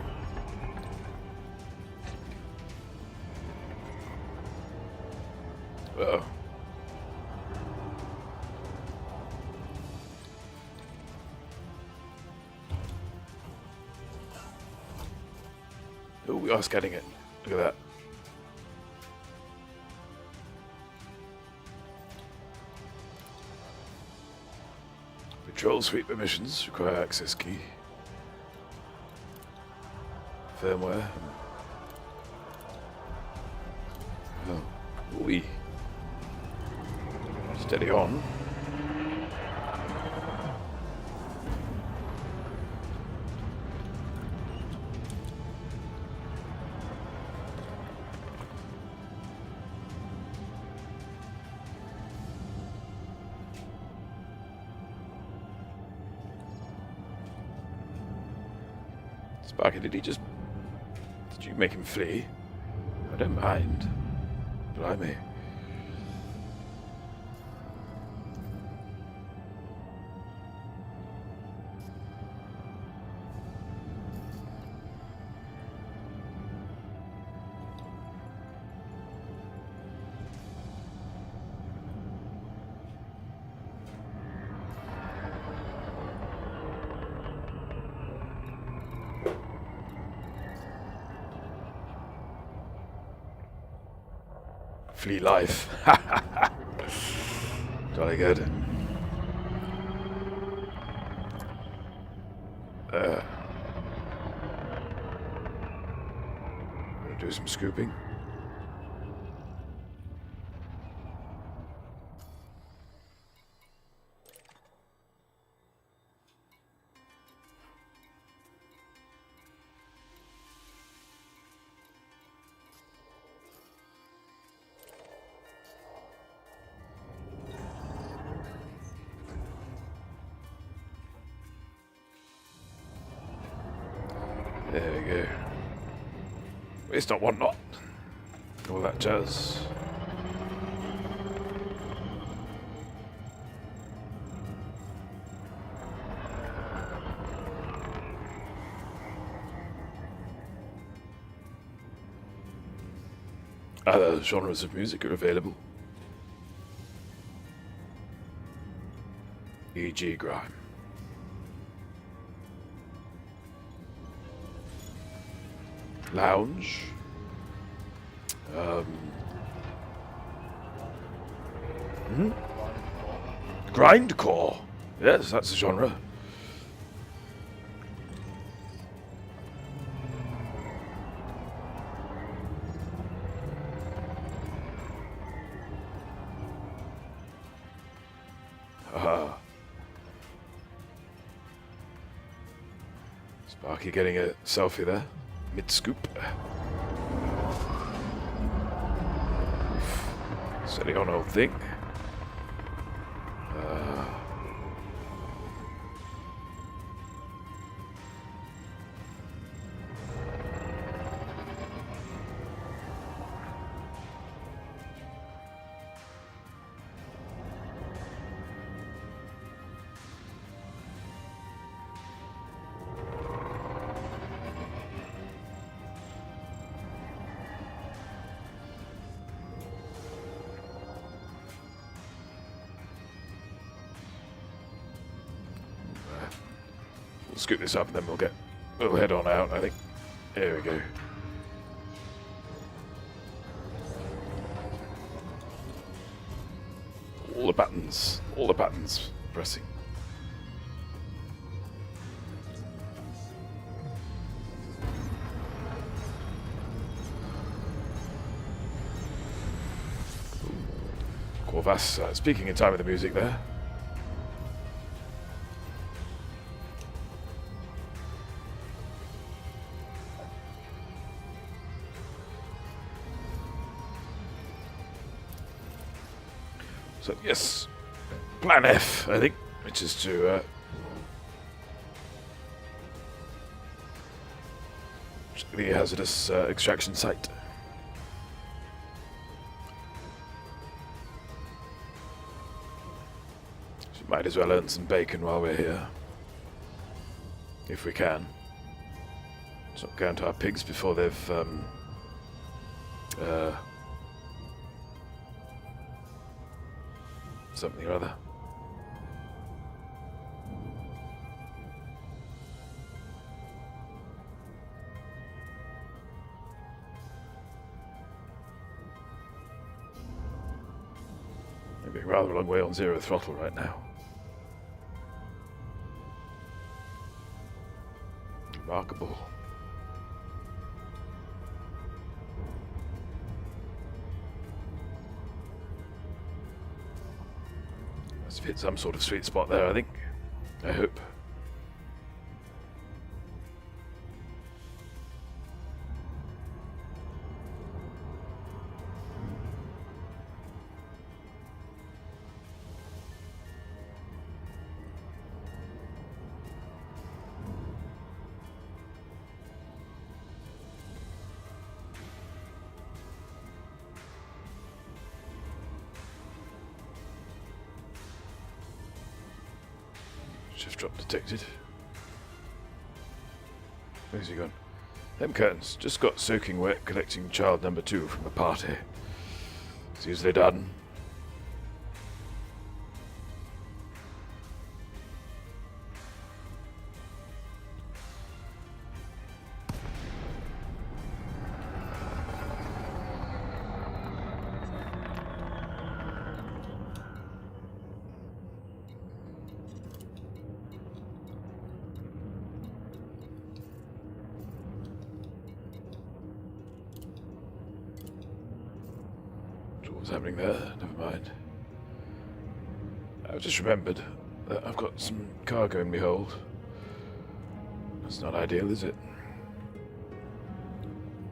Uh-oh. Oh, we are scanning it. Look at that. Patrol sweep emissions require access key. Firmware. Oh, we. Steady on. Sparky, did you make him flee? I don't mind. Blimey. Flee life. Jolly good. Gonna do some scooping. It's not one knot. All that jazz. Other genres of music are available. E.g. grime. Lounge. Grindcore. Yes, that's a genre. Sparky getting a selfie there. Mid-scoop. Steady on, old thing. We'll scoop this up and then we'll head on out, I think. There we go. All the buttons pressing. Corvus, speaking in time with the music there. So yes, Plan F, I think, which is to check the hazardous extraction site. So might as well earn some bacon while we're here, if we can. Let's not go into our pigs before they've something or other. Maybe rather a long way on 0 throttle right now. Remarkable. Must have hit some sort of sweet spot there, I think. I hope. Shift drop detected. Where's he gone? Them curtains just got soaking wet collecting child number 2 from a party. It's usually done. What's happening there? Never mind. I just remembered that I've got some cargo in my hold. That's not ideal, is it?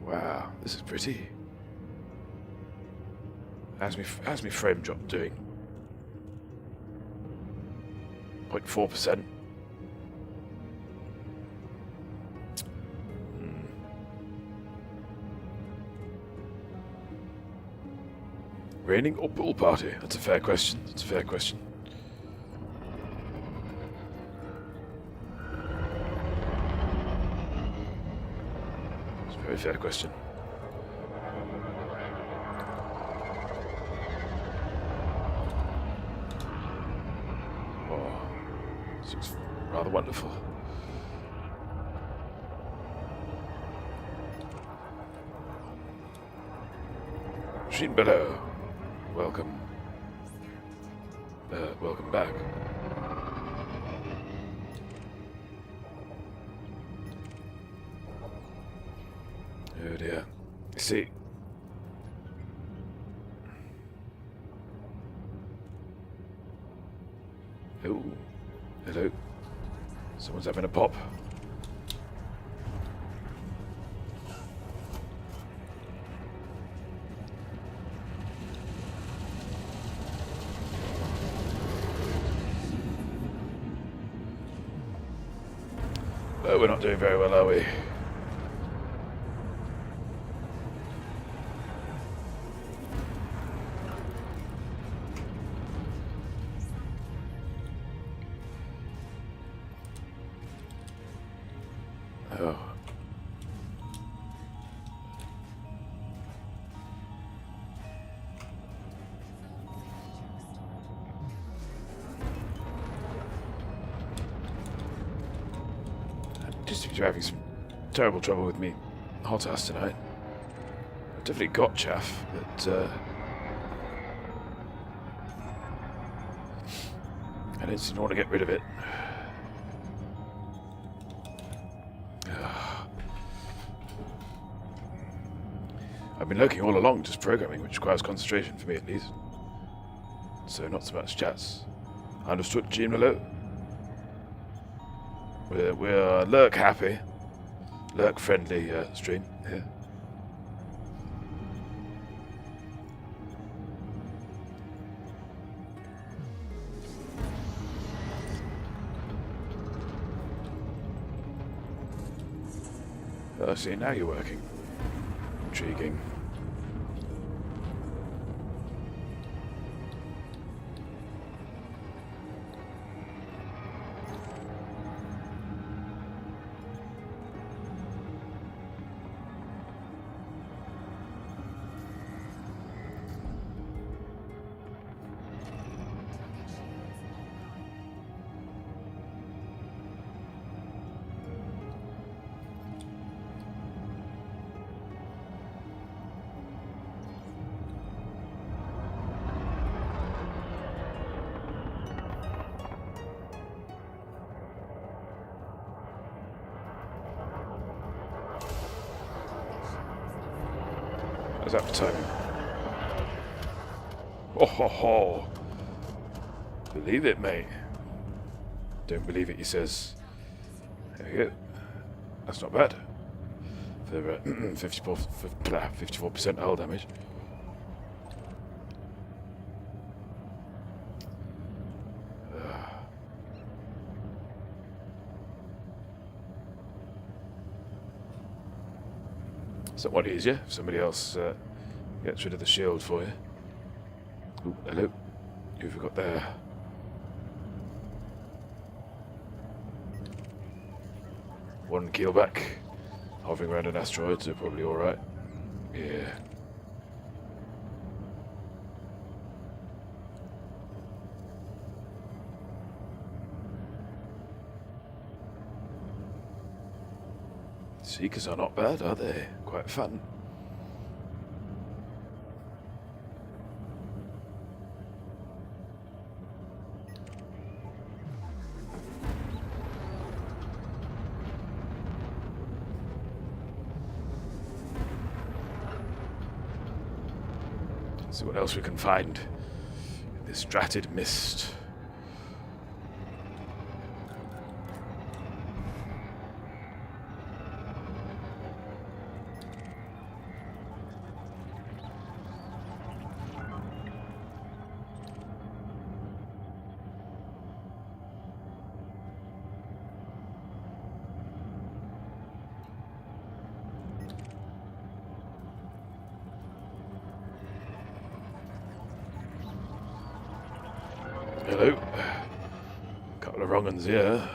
Wow, this is pretty. How's me frame drop doing? 0.4%. Raining or pool party? That's a fair question. That's a fair question. It's a very fair question. Oh, this looks rather wonderful. Machine below. Welcome. Welcome back. Oh dear. See. Oh. Hello. Someone's having a pop. Oh, we're not doing very well, are we? Oh. Just seem to be having some terrible trouble with me hot ass tonight. I've definitely got chaff, but I don't seem to want to get rid of it. I've been lurking all along, just programming, which requires concentration for me at least. So not so much chats. Understood, Jim Lyttle? We're lurk happy, lurk friendly stream here. Oh, see, now you're working. Intriguing. How's that for timing? Oh ho ho! Believe it, mate. Don't believe it, he says. There we go. That's not bad. For 54% hull damage. Somewhat easier if somebody else gets rid of the shield for you. Ooh, hello. Who've we got there? One keelback. Hovering around an asteroid, so probably alright. Yeah. Seekers are not bad, are they? Quite fun. See what else we can find in this dratted mist. Hello. Couple of wrong uns here.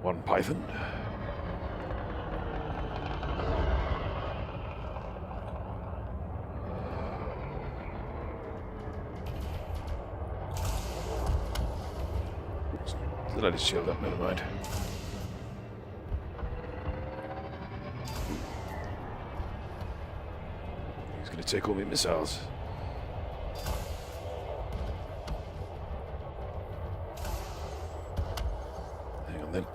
One python. Did I just shield up? Never mind. He's going to take all my missiles. Hang on then.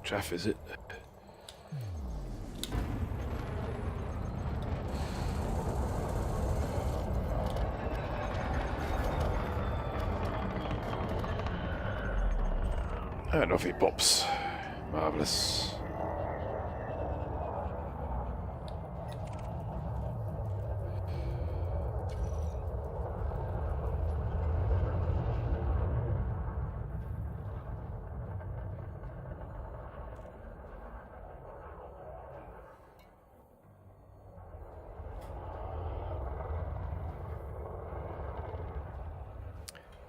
Chaff, is it? And off he pops. Marvellous.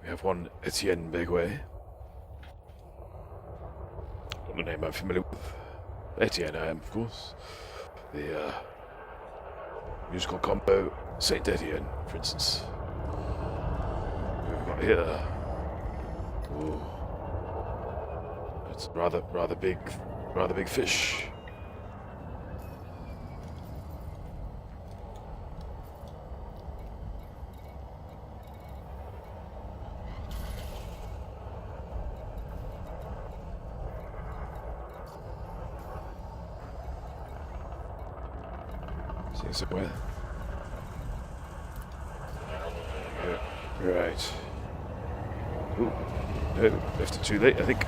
We have one Etienne Begway. Not a name I'm familiar with. Etienne I am, of course. The musical combo Saint Etienne, for instance. We've got here. Ooh. It's rather big fish. See somewhere. Right. Ooh, no, left it too late, I think.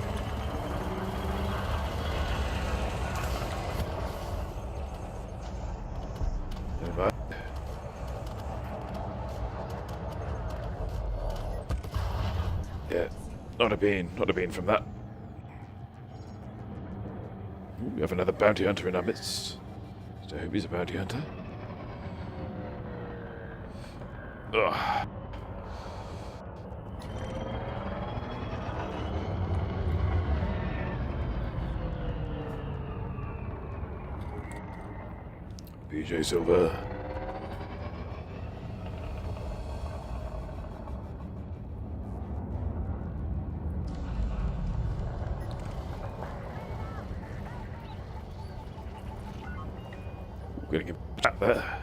Never mind. Yeah, not a bean from that. Ooh, we have another bounty hunter in our midst. So I hope he's a bounty hunter. Ugh. PJ Silver. Getting him back there.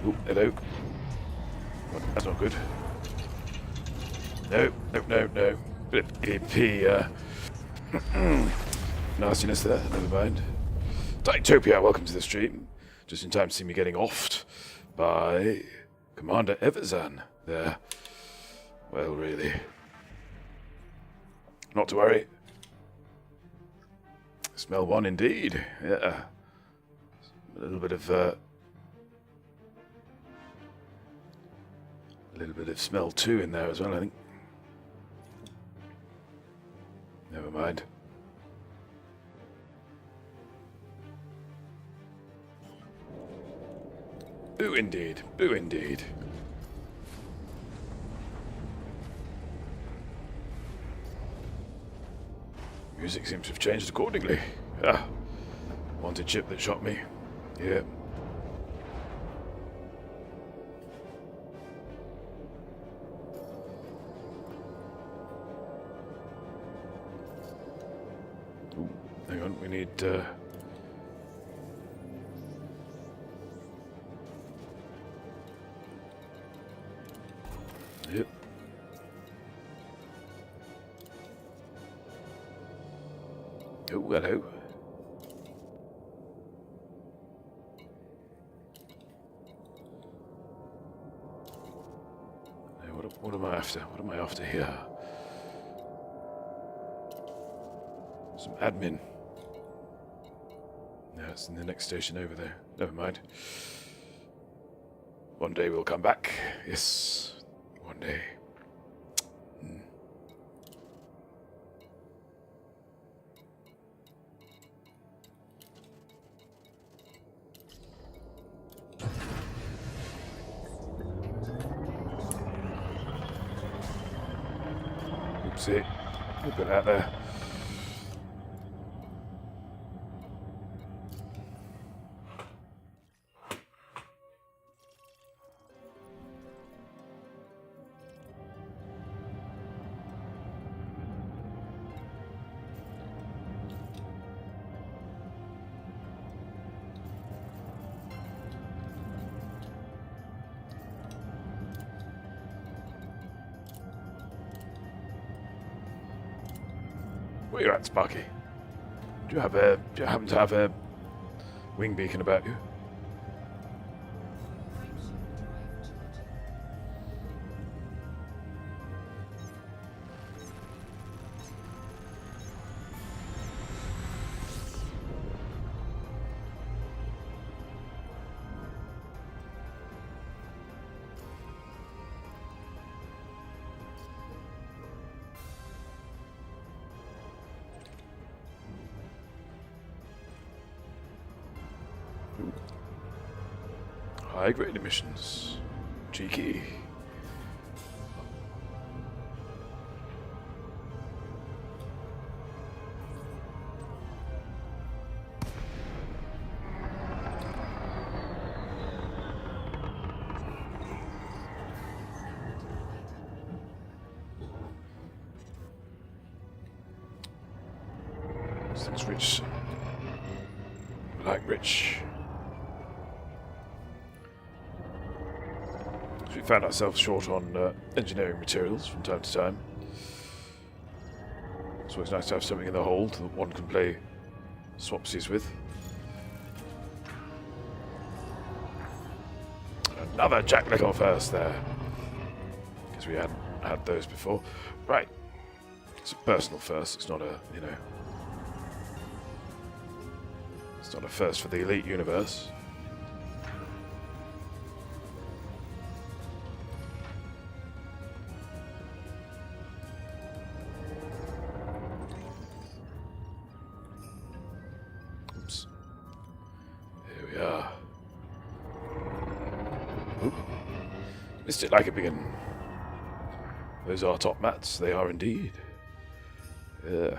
Oh, hello. Well, that's not good. No. Bit of AP, nastiness there, never mind. Ditopia, welcome to the stream. Just in time to see me getting offed by Commander Everzan there. Well, really. Not to worry. Smell one indeed, yeah. A little bit of smell two in there as well, I think. Never mind. Boo indeed. Boo indeed. Music seems to have changed accordingly. Ah, haunted ship that shot me. Yeah. Ooh, hang on, we need... Yep. Oh, hello. What am I after? What am I after here? Some admin. No, it's in the next station over there. Never mind. One day we'll come back. Yes, one day. Oopsie. We'll put that there. Where you at, Sparky? Do you happen to have a wing beacon about you? High grade emissions. Cheeky. This rich. We like rich. We found ourselves short on engineering materials from time to time. It's always nice to have something in the hold that one can play swapsies with. Another Jack Lyttle first there. Because we hadn't had those before. Right. It's a personal first. It's not a, you know... It's not a first for the elite universe. Oops. Here we are. Oop. Missed it like a big one. Those are top mats. They are indeed. Yeah.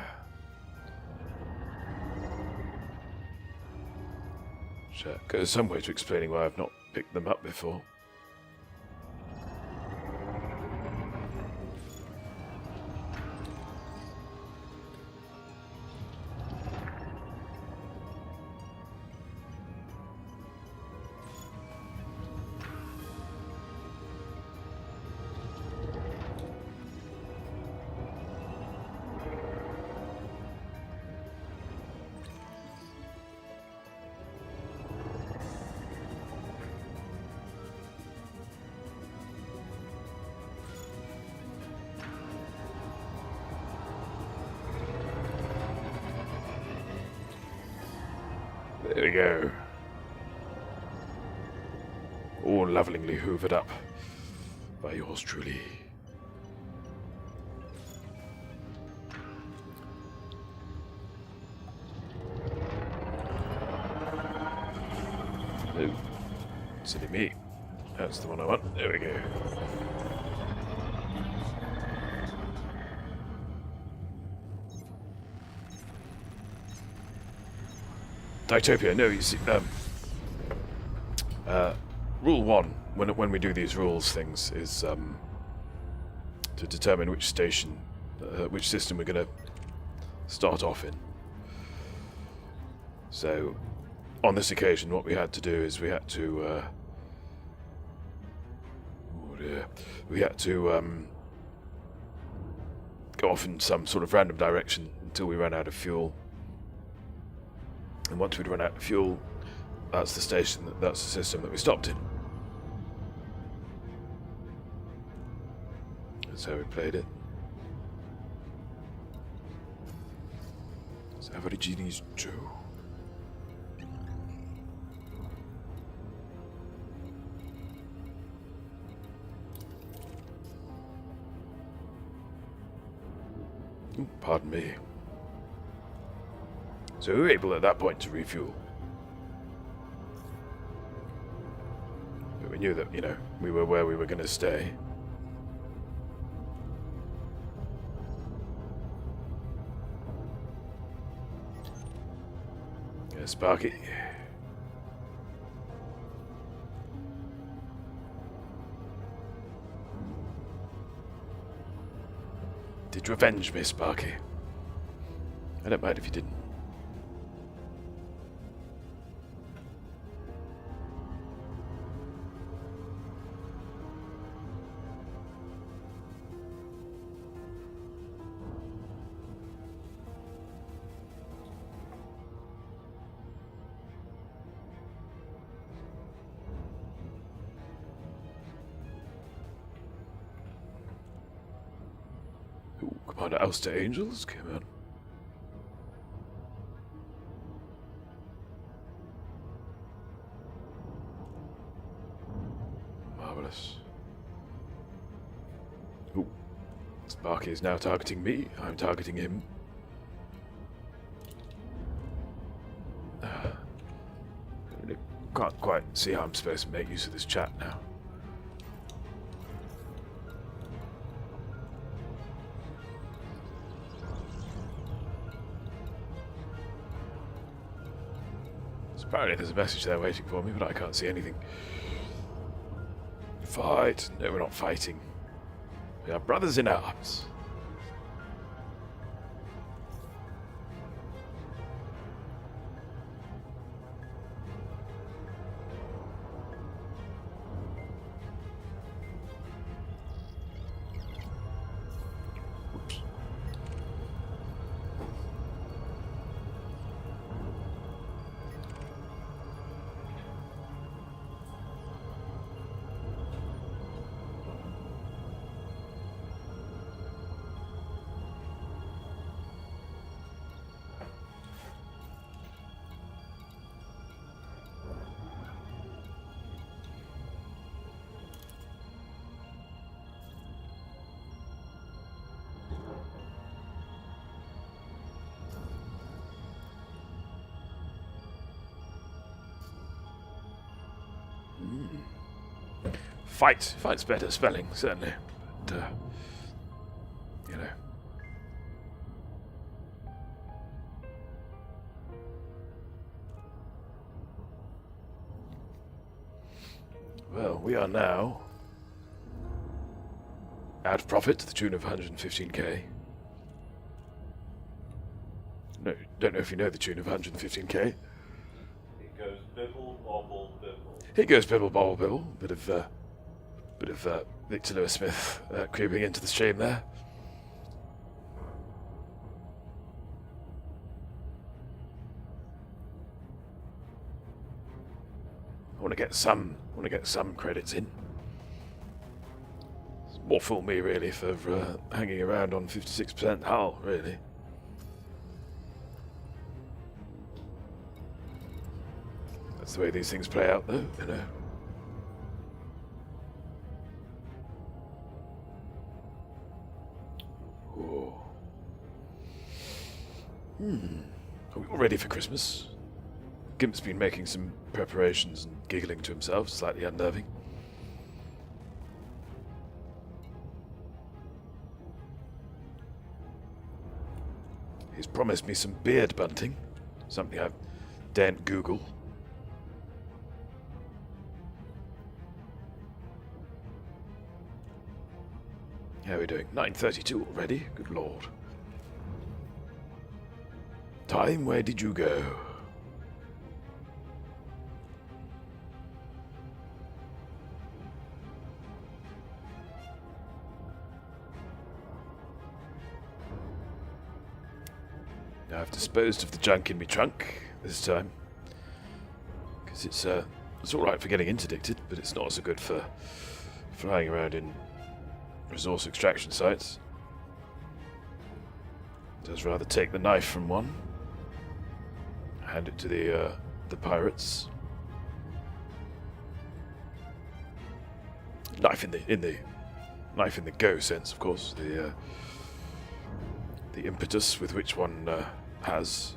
That goes some way to explaining why I've not picked them up before. There we go. All lovingly hoovered up by yours truly. Oh, silly me. That's the one I want. There we go. Ditopia, no, you see, rule 1, when we do these rules things, is, to determine which station, which system we're gonna start off in. So, on this occasion, what we had to do is we had to, go off in some sort of random direction until we ran out of fuel. And once we'd run out of fuel, that's the station, that's the system that we stopped in. That's how we played it. So Aborigines Joe. Ooh, pardon me. So we were able at that point to refuel. But we knew that, we were where we were going to stay. Yeah, Sparky. Did you avenge me, Sparky? I don't mind if you didn't. Ooh, Commander Ouster Angels came in. Marvelous. Ooh. Sparky is now targeting me. I'm targeting him. I can't quite see how I'm supposed to make use of this chat now. Apparently there's a message there waiting for me, but I can't see anything. Fight! No, we're not fighting. We are brothers in arms. Oops. Fight. Fight's better spelling, certainly. But, Well, we are now out of profit to the tune of 115k. No, don't know if you know the tune of 115k. It goes bibble, bobble, bibble. It goes bibble, bobble, bibble. Bit of Victor Lewis Smith creeping into the stream there. I want to get some credits in. It's more fool me really for hanging around on 56% hull, really. That's the way these things play out, though, Oh. Are we all ready for Christmas? Gimp's been making some preparations and giggling to himself, slightly unnerving. He's promised me some beard bunting, something I've daren't Google. How are we doing? 9:32 already? Good lord. Time, where did you go? Now I've disposed of the junk in my trunk this time. Because it's alright for getting interdicted, but it's not so good for flying around in resource extraction sites. Does rather take the knife from one, hand it to the pirates. Knife in the knife in the go sense, of course. The impetus with which one has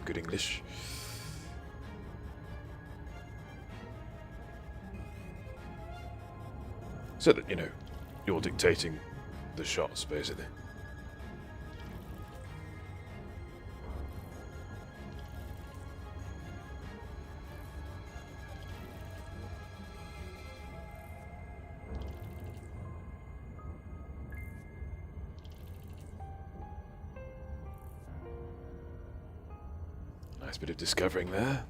good English. So that, you know, you're dictating the shots, basically. Nice bit of discovering there.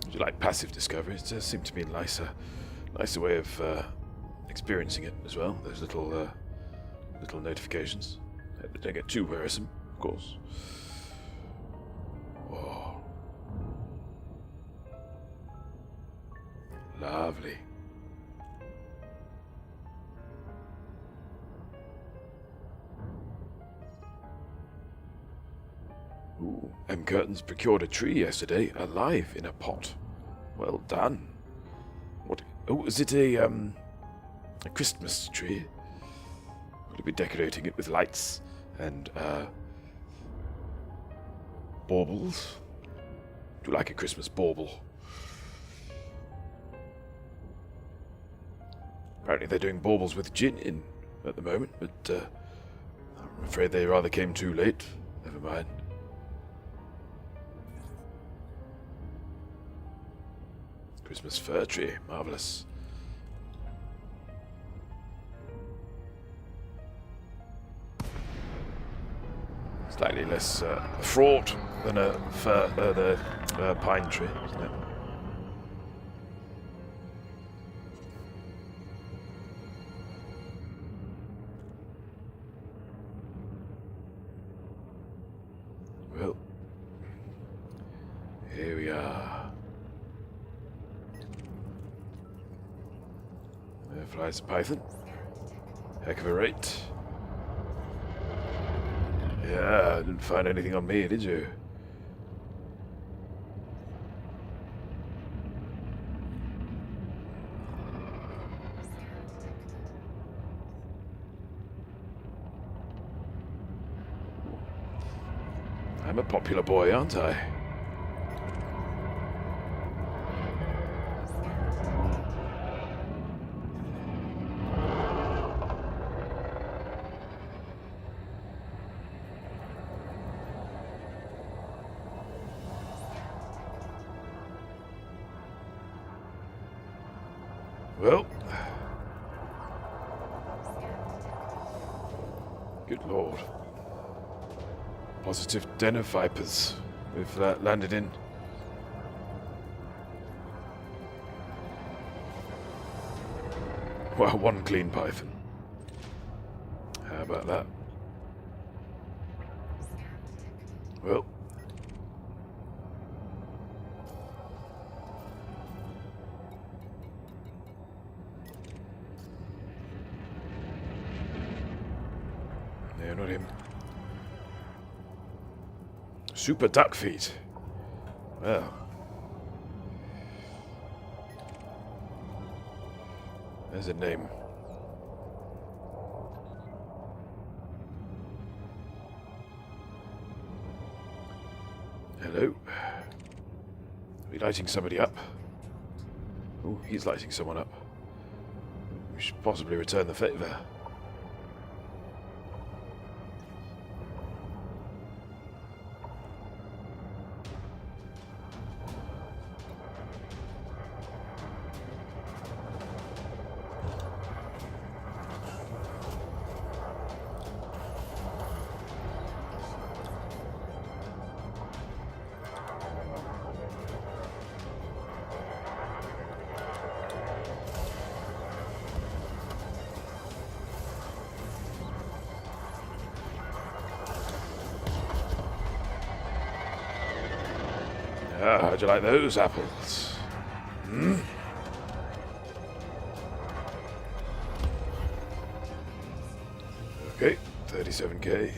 Would you like passive discovery? It does seem to be a nicer way of experiencing it as well. Those little notifications. They don't get too wearisome, of course. Oh, lovely. Ooh, M. Curtains procured a tree yesterday, alive in a pot. Well done. What? Oh, is it a Christmas tree? Will you be decorating it with lights and baubles? Do you like a Christmas bauble? Apparently they're doing baubles with gin in at the moment, but I'm afraid they rather came too late. Never mind. Christmas fir tree, marvellous. Slightly less fraught than a pine tree, isn't it? Well, here we are. There flies a python. Heck of a rate. Yeah, didn't find anything on me, did you? I'm a popular boy, aren't I? Well, good lord. Positive den of vipers we've landed in. Well, one clean python. How about that? Well. No, not him. Super duck feet. Well. There's a name. Hello. Are we lighting somebody up? Oh, he's lighting someone up. We should possibly return the favor. How'd you like those apples? Hmm? Okay, 37k.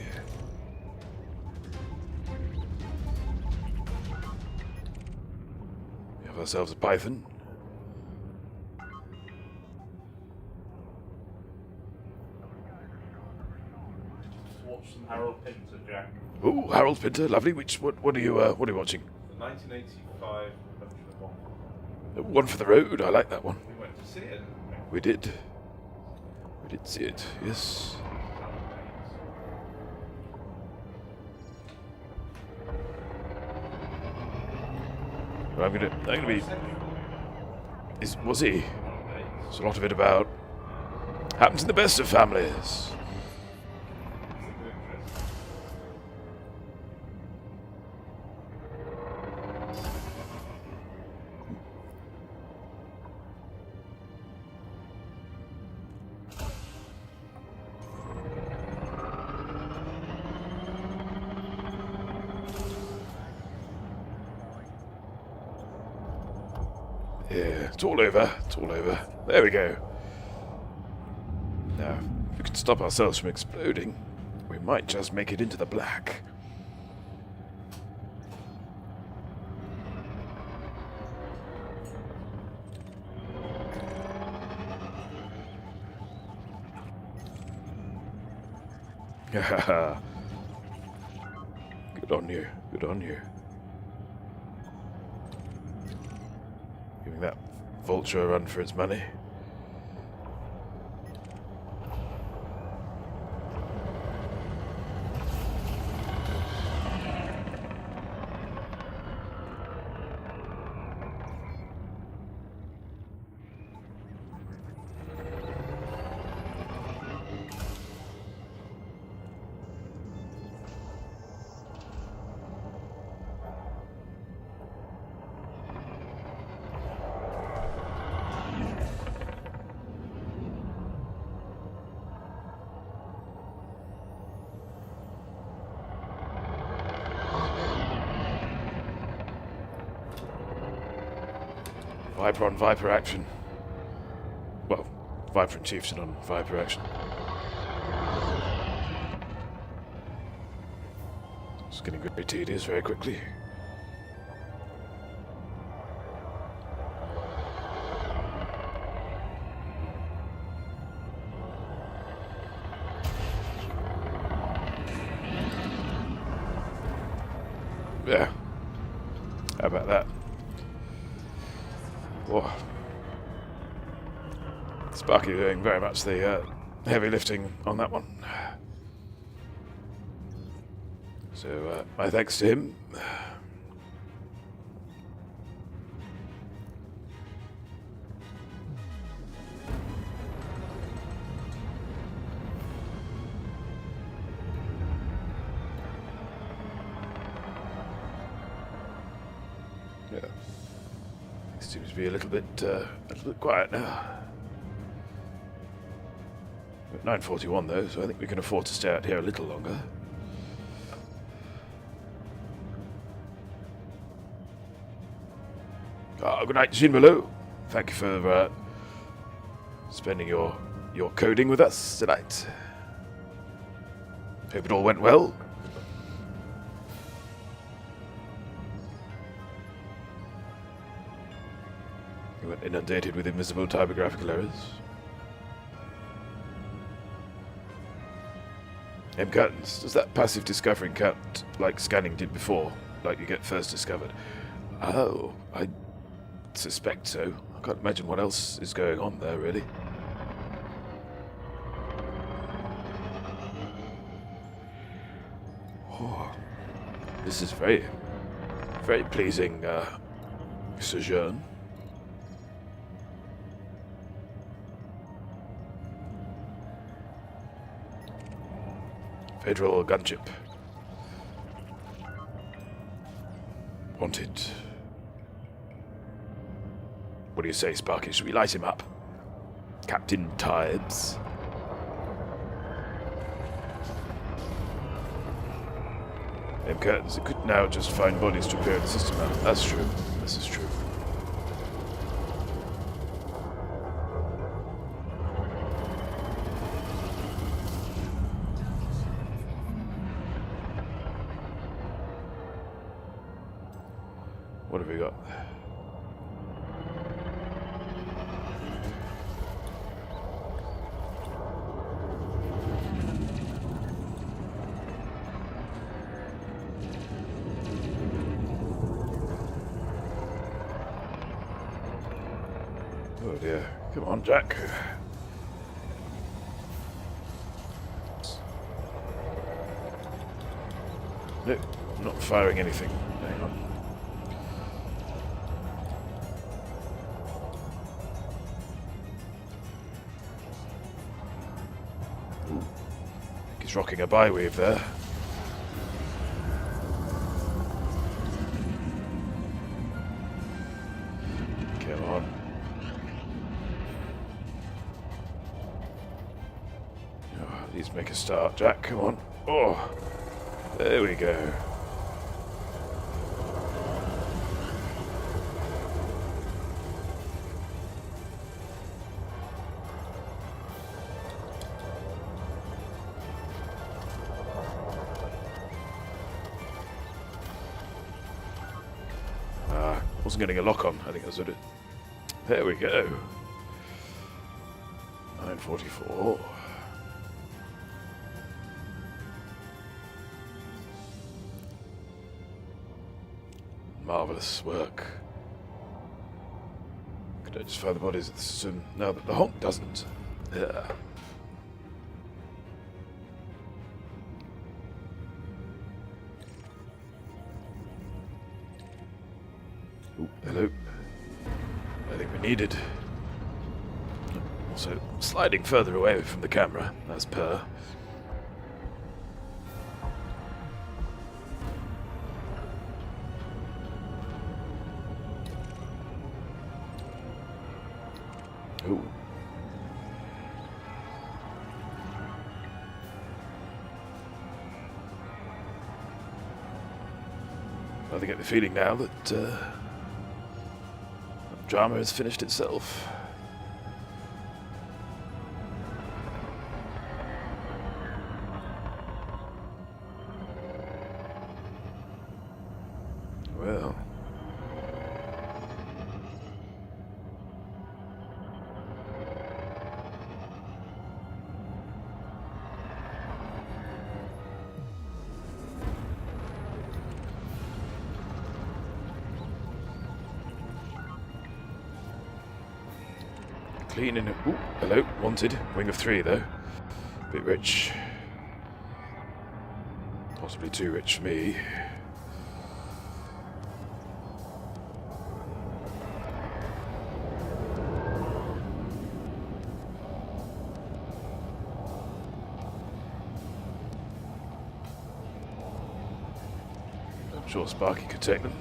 We have ourselves a python. Watch some Harold Pinter, Jack. Oh, Harold Pinter, lovely. What are you watching? The 1985 production of One. One for the Road. I like that one. We went to see it. We did. We did see it. Yes. Well, I'm gonna be. Was he? There's a lot of it about. Happens in the best of families. Yeah, it's all over. It's all over. There we go. Now, if we can stop ourselves from exploding, we might just make it into the black. Haha. Good on you. Good on you. Giving that vulture a run for its money. Viper on Viper action. Well, Viper and Chieftain on Viper action. It's getting very tedious very quickly. Yeah. How about that? Whoa. Sparky doing very much the heavy lifting on that one. So, my thanks to him. Yeah. Seems to be a little bit quiet now. We're at 9:41 though, so I think we can afford to stay out here a little longer. Good night, Jean below. Thank you for spending your coding with us tonight. Hope it all went well. You weren't inundated with invisible typographical errors. M-curtains. Does that passive discovering count like scanning did before? Like you get first discovered? Oh, I suspect so. I can't imagine what else is going on there, really. Oh, this is very, very pleasing sojourn. Federal gunship. Wanted. What do you say, Sparky? Should we light him up? Captain Tides. MCATs, it could now just find bodies to repair the system now. That's true. This is true. What have we got? Oh dear. Come on, Jack. No, I'm not firing anything. Hang on. Ooh. He's rocking a bywave there. Come on. Oh, please make a start, Jack. Come on. Oh, there we go. Wasn't getting a lock on. I think that's what it. There we go. 944. Marvelous work. Could I just find the bodies of the system now that the honk doesn't? Yeah. Ooh, hello. I think we needed. Also, sliding further away from the camera, as per. Ooh. I get the feeling now that drama has finished itself. Well. Clean and... Ooh, hello, wanted. Wing of 3, though. Bit rich. Possibly too rich for me. I'm sure Sparky could take them.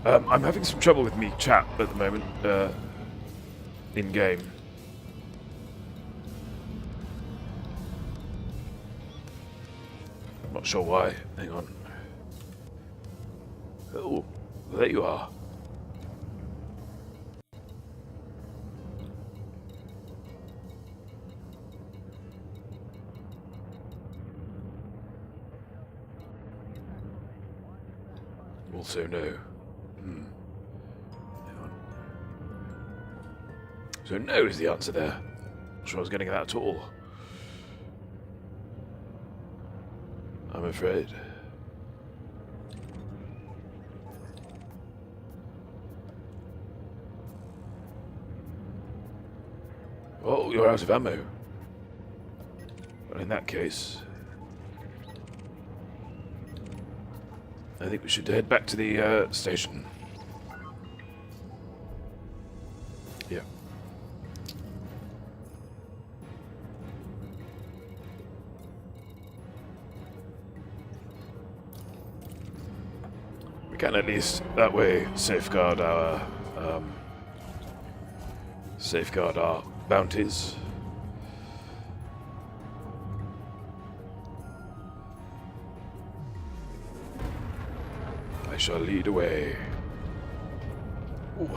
I'm having some trouble with me chat at the moment, in-game. I'm not sure why. Hang on. Oh, there you are. also no. Hang on. So no is the answer there. Not sure I was getting that at all. I'm afraid. Oh, you're out of ammo. Well, in that case, I think we should head back to the station. Yeah. We can at least that way safeguard our bounties. I shall lead away. Ooh.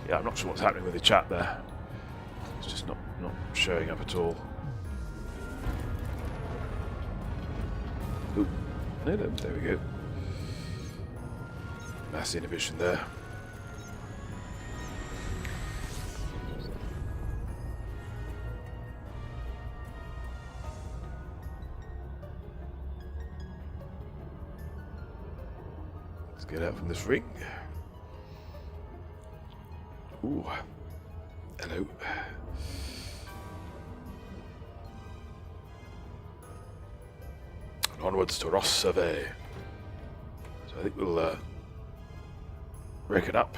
Yeah, I'm not sure what's happening with the chat there. It's just not showing up at all. Ooh. No, there we go. Mass inhibition there. Let's get out from this ring. Ooh. Hello. And onwards to Ross Survey. So I think we'll reckon up.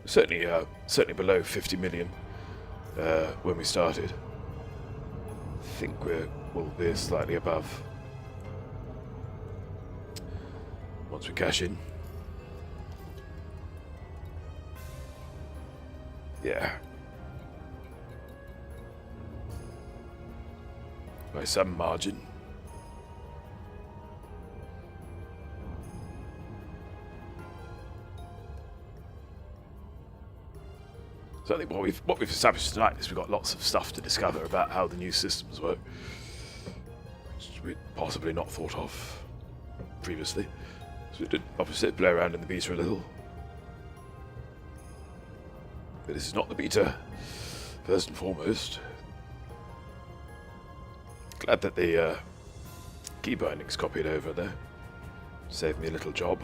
Certainly below 50 million when we started. I think we'll be slightly above once we cash in. Yeah. By some margin. So I think what we've established tonight is we've got lots of stuff to discover about how the new systems work, which we'd possibly not thought of previously. So we did obviously play around in the beta a little. But this is not the beta, first and foremost. Glad that the key binding's copied over there. Saved me a little job.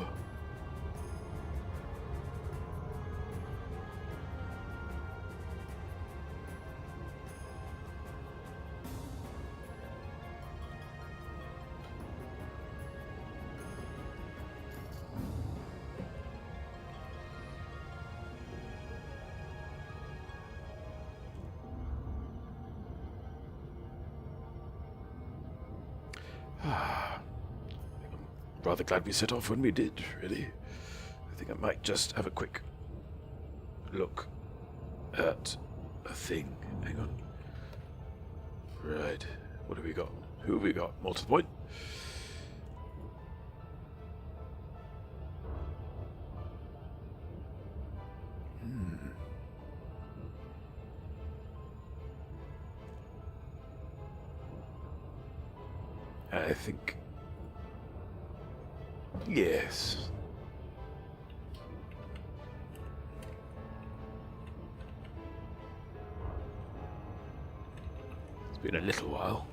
Rather glad we set off when we did, really. I think I might just have a quick look at a thing. Hang on. Right. What have we got? Who have we got? Multiple point. I think... yes. It's been a little while.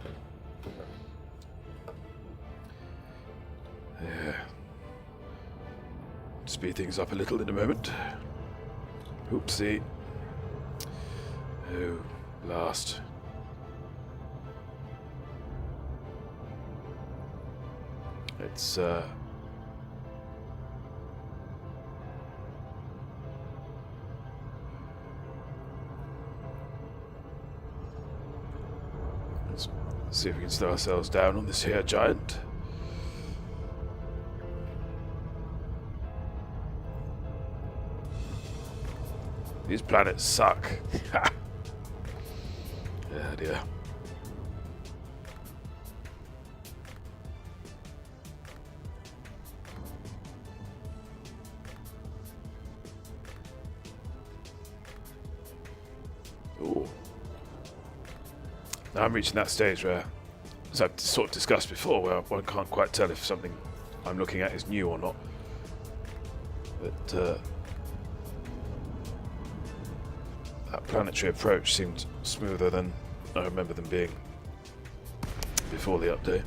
Yeah. Speed things up a little in a moment. Oopsie. Oh, last. It's let's see if we can slow ourselves down on this here giant. These planets suck. Yeah, dear. Now I'm reaching that stage where, as I've sort of discussed before, where I can't quite tell if something I'm looking at is new or not. But that planetary approach seemed smoother than I remember them being before the update.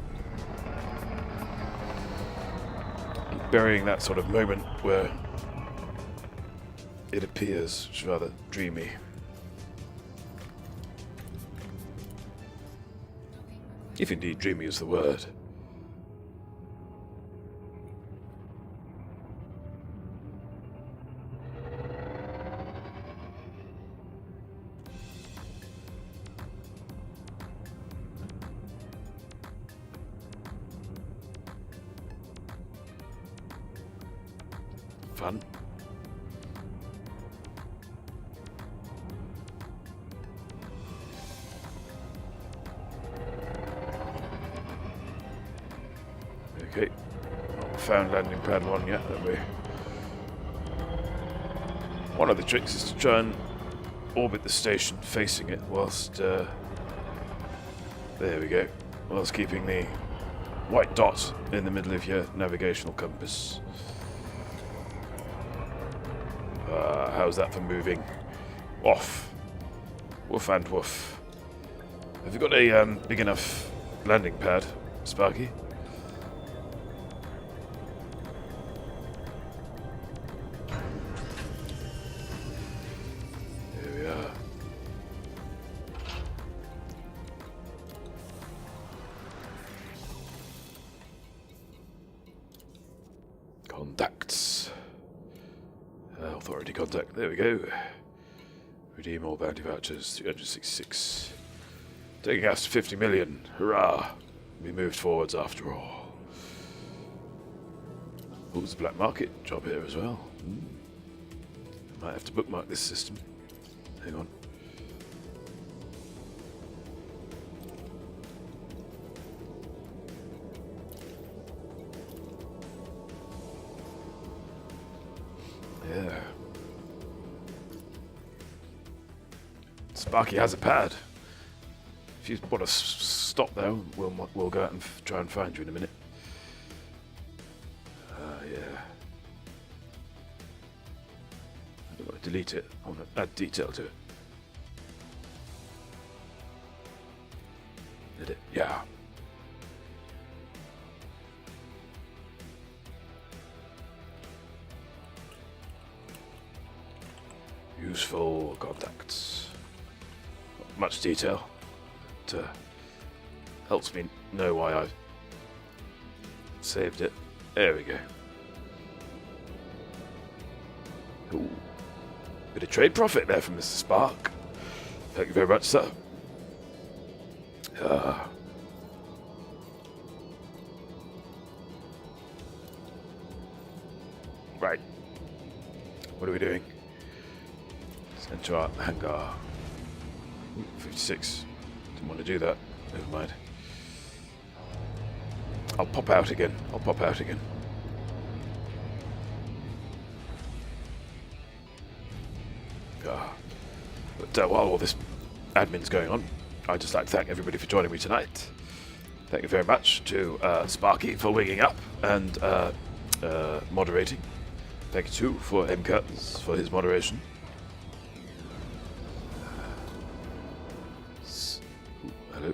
Burying that sort of moment where it appears rather dreamy. If indeed dreamy is the word. Fun. Okay, not found landing pad 1 yet, have we? One of the tricks is to try and orbit the station facing it whilst, there we go, whilst keeping the white dot in the middle of your navigational compass. How's that for moving? Off. Woof and woof. Have you got a big enough landing pad, Sparky? Here we are. Contacts. Authority contact. There we go. Redeem all bounty vouchers. 366. Taking us to 50 million. Hurrah! We moved forwards after all. Oh, there's a black market job here as well. Might have to bookmark this system. Hang on. Yeah. Sparky has a pad. If you want to stop there, we'll go out and try and find you in a minute. Yeah. I don't want to delete it. I want to add detail to it. Did it? Yeah. Useful contacts. Not much detail. It helps me know why I saved it. There we go. Ooh. Bit of trade profit there from Mr. Spark. Thank you very much, sir. Right. What are we doing? Let's enter our hangar. Ooh, 56. Didn't want to do that. Never mind. I'll pop out again. But while all this admin's going on, I'd just like to thank everybody for joining me tonight. Thank you very much to Sparky for winging up and moderating. Thank you too for MCUTS for his moderation. Hello.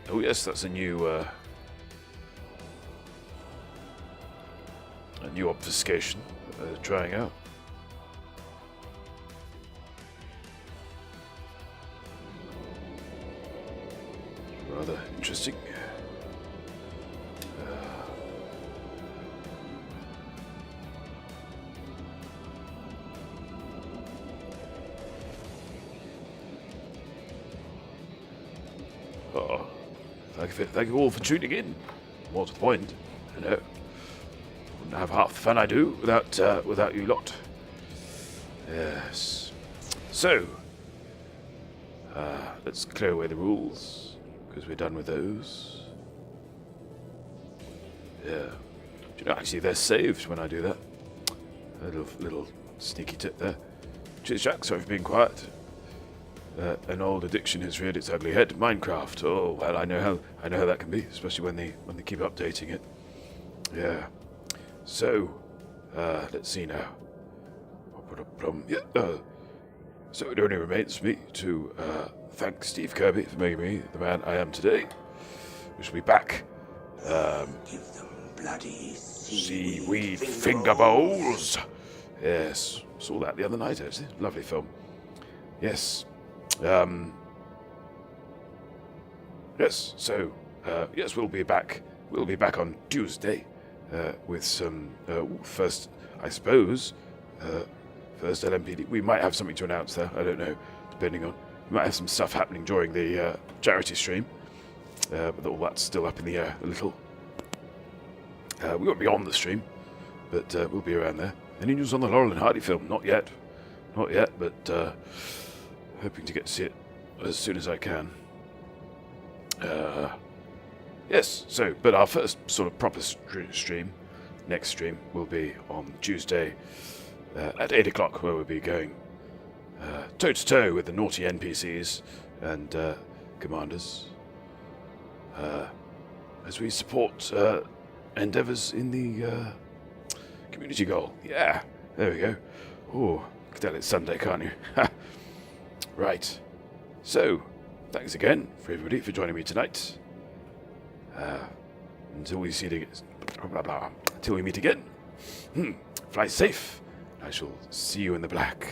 Oh yes, that's a new obfuscation trying out. Rather interesting. Oh, thank you all for tuning in. More to the point, you know. Wouldn't have half the fun I do without you lot. Yes. So, let's clear away the rules because we're done with those. Yeah. Do you know, actually, they're saved when I do that. A little sneaky tip there. Cheers, Jack. Sorry for being quiet. an old addiction has reared its ugly head. Minecraft. Oh well, I know how that can be, especially when they keep updating it. Yeah. So, let's see now. So it only remains for me to thank Steve Kirby for making me the man I am today. We shall be back. Give them bloody Seaweed finger bowls. Yes, saw that the other night actually. Lovely film. Yes. Yes. So yes, we'll be back. We'll be back on Tuesday with some first, I suppose. First LMPD. We might have something to announce there. I don't know, depending on. We might have some stuff happening during the charity stream, but all that's still up in the air a little. We won't be on the stream, but we'll be around there. Any news on the Laurel and Hardy film? Not yet, but hoping to get to see it as soon as I can. Yes, so, but our first sort of proper stream, next stream, will be on Tuesday at 8 o'clock, where we'll be going toe-to-toe with the naughty NPCs and commanders as we support endeavours in the community goal. Yeah, there we go. Oh, you can tell it's Sunday, can't you? Right. So, thanks again for everybody for joining me tonight. Until we meet again. Fly safe. I shall see you in the black.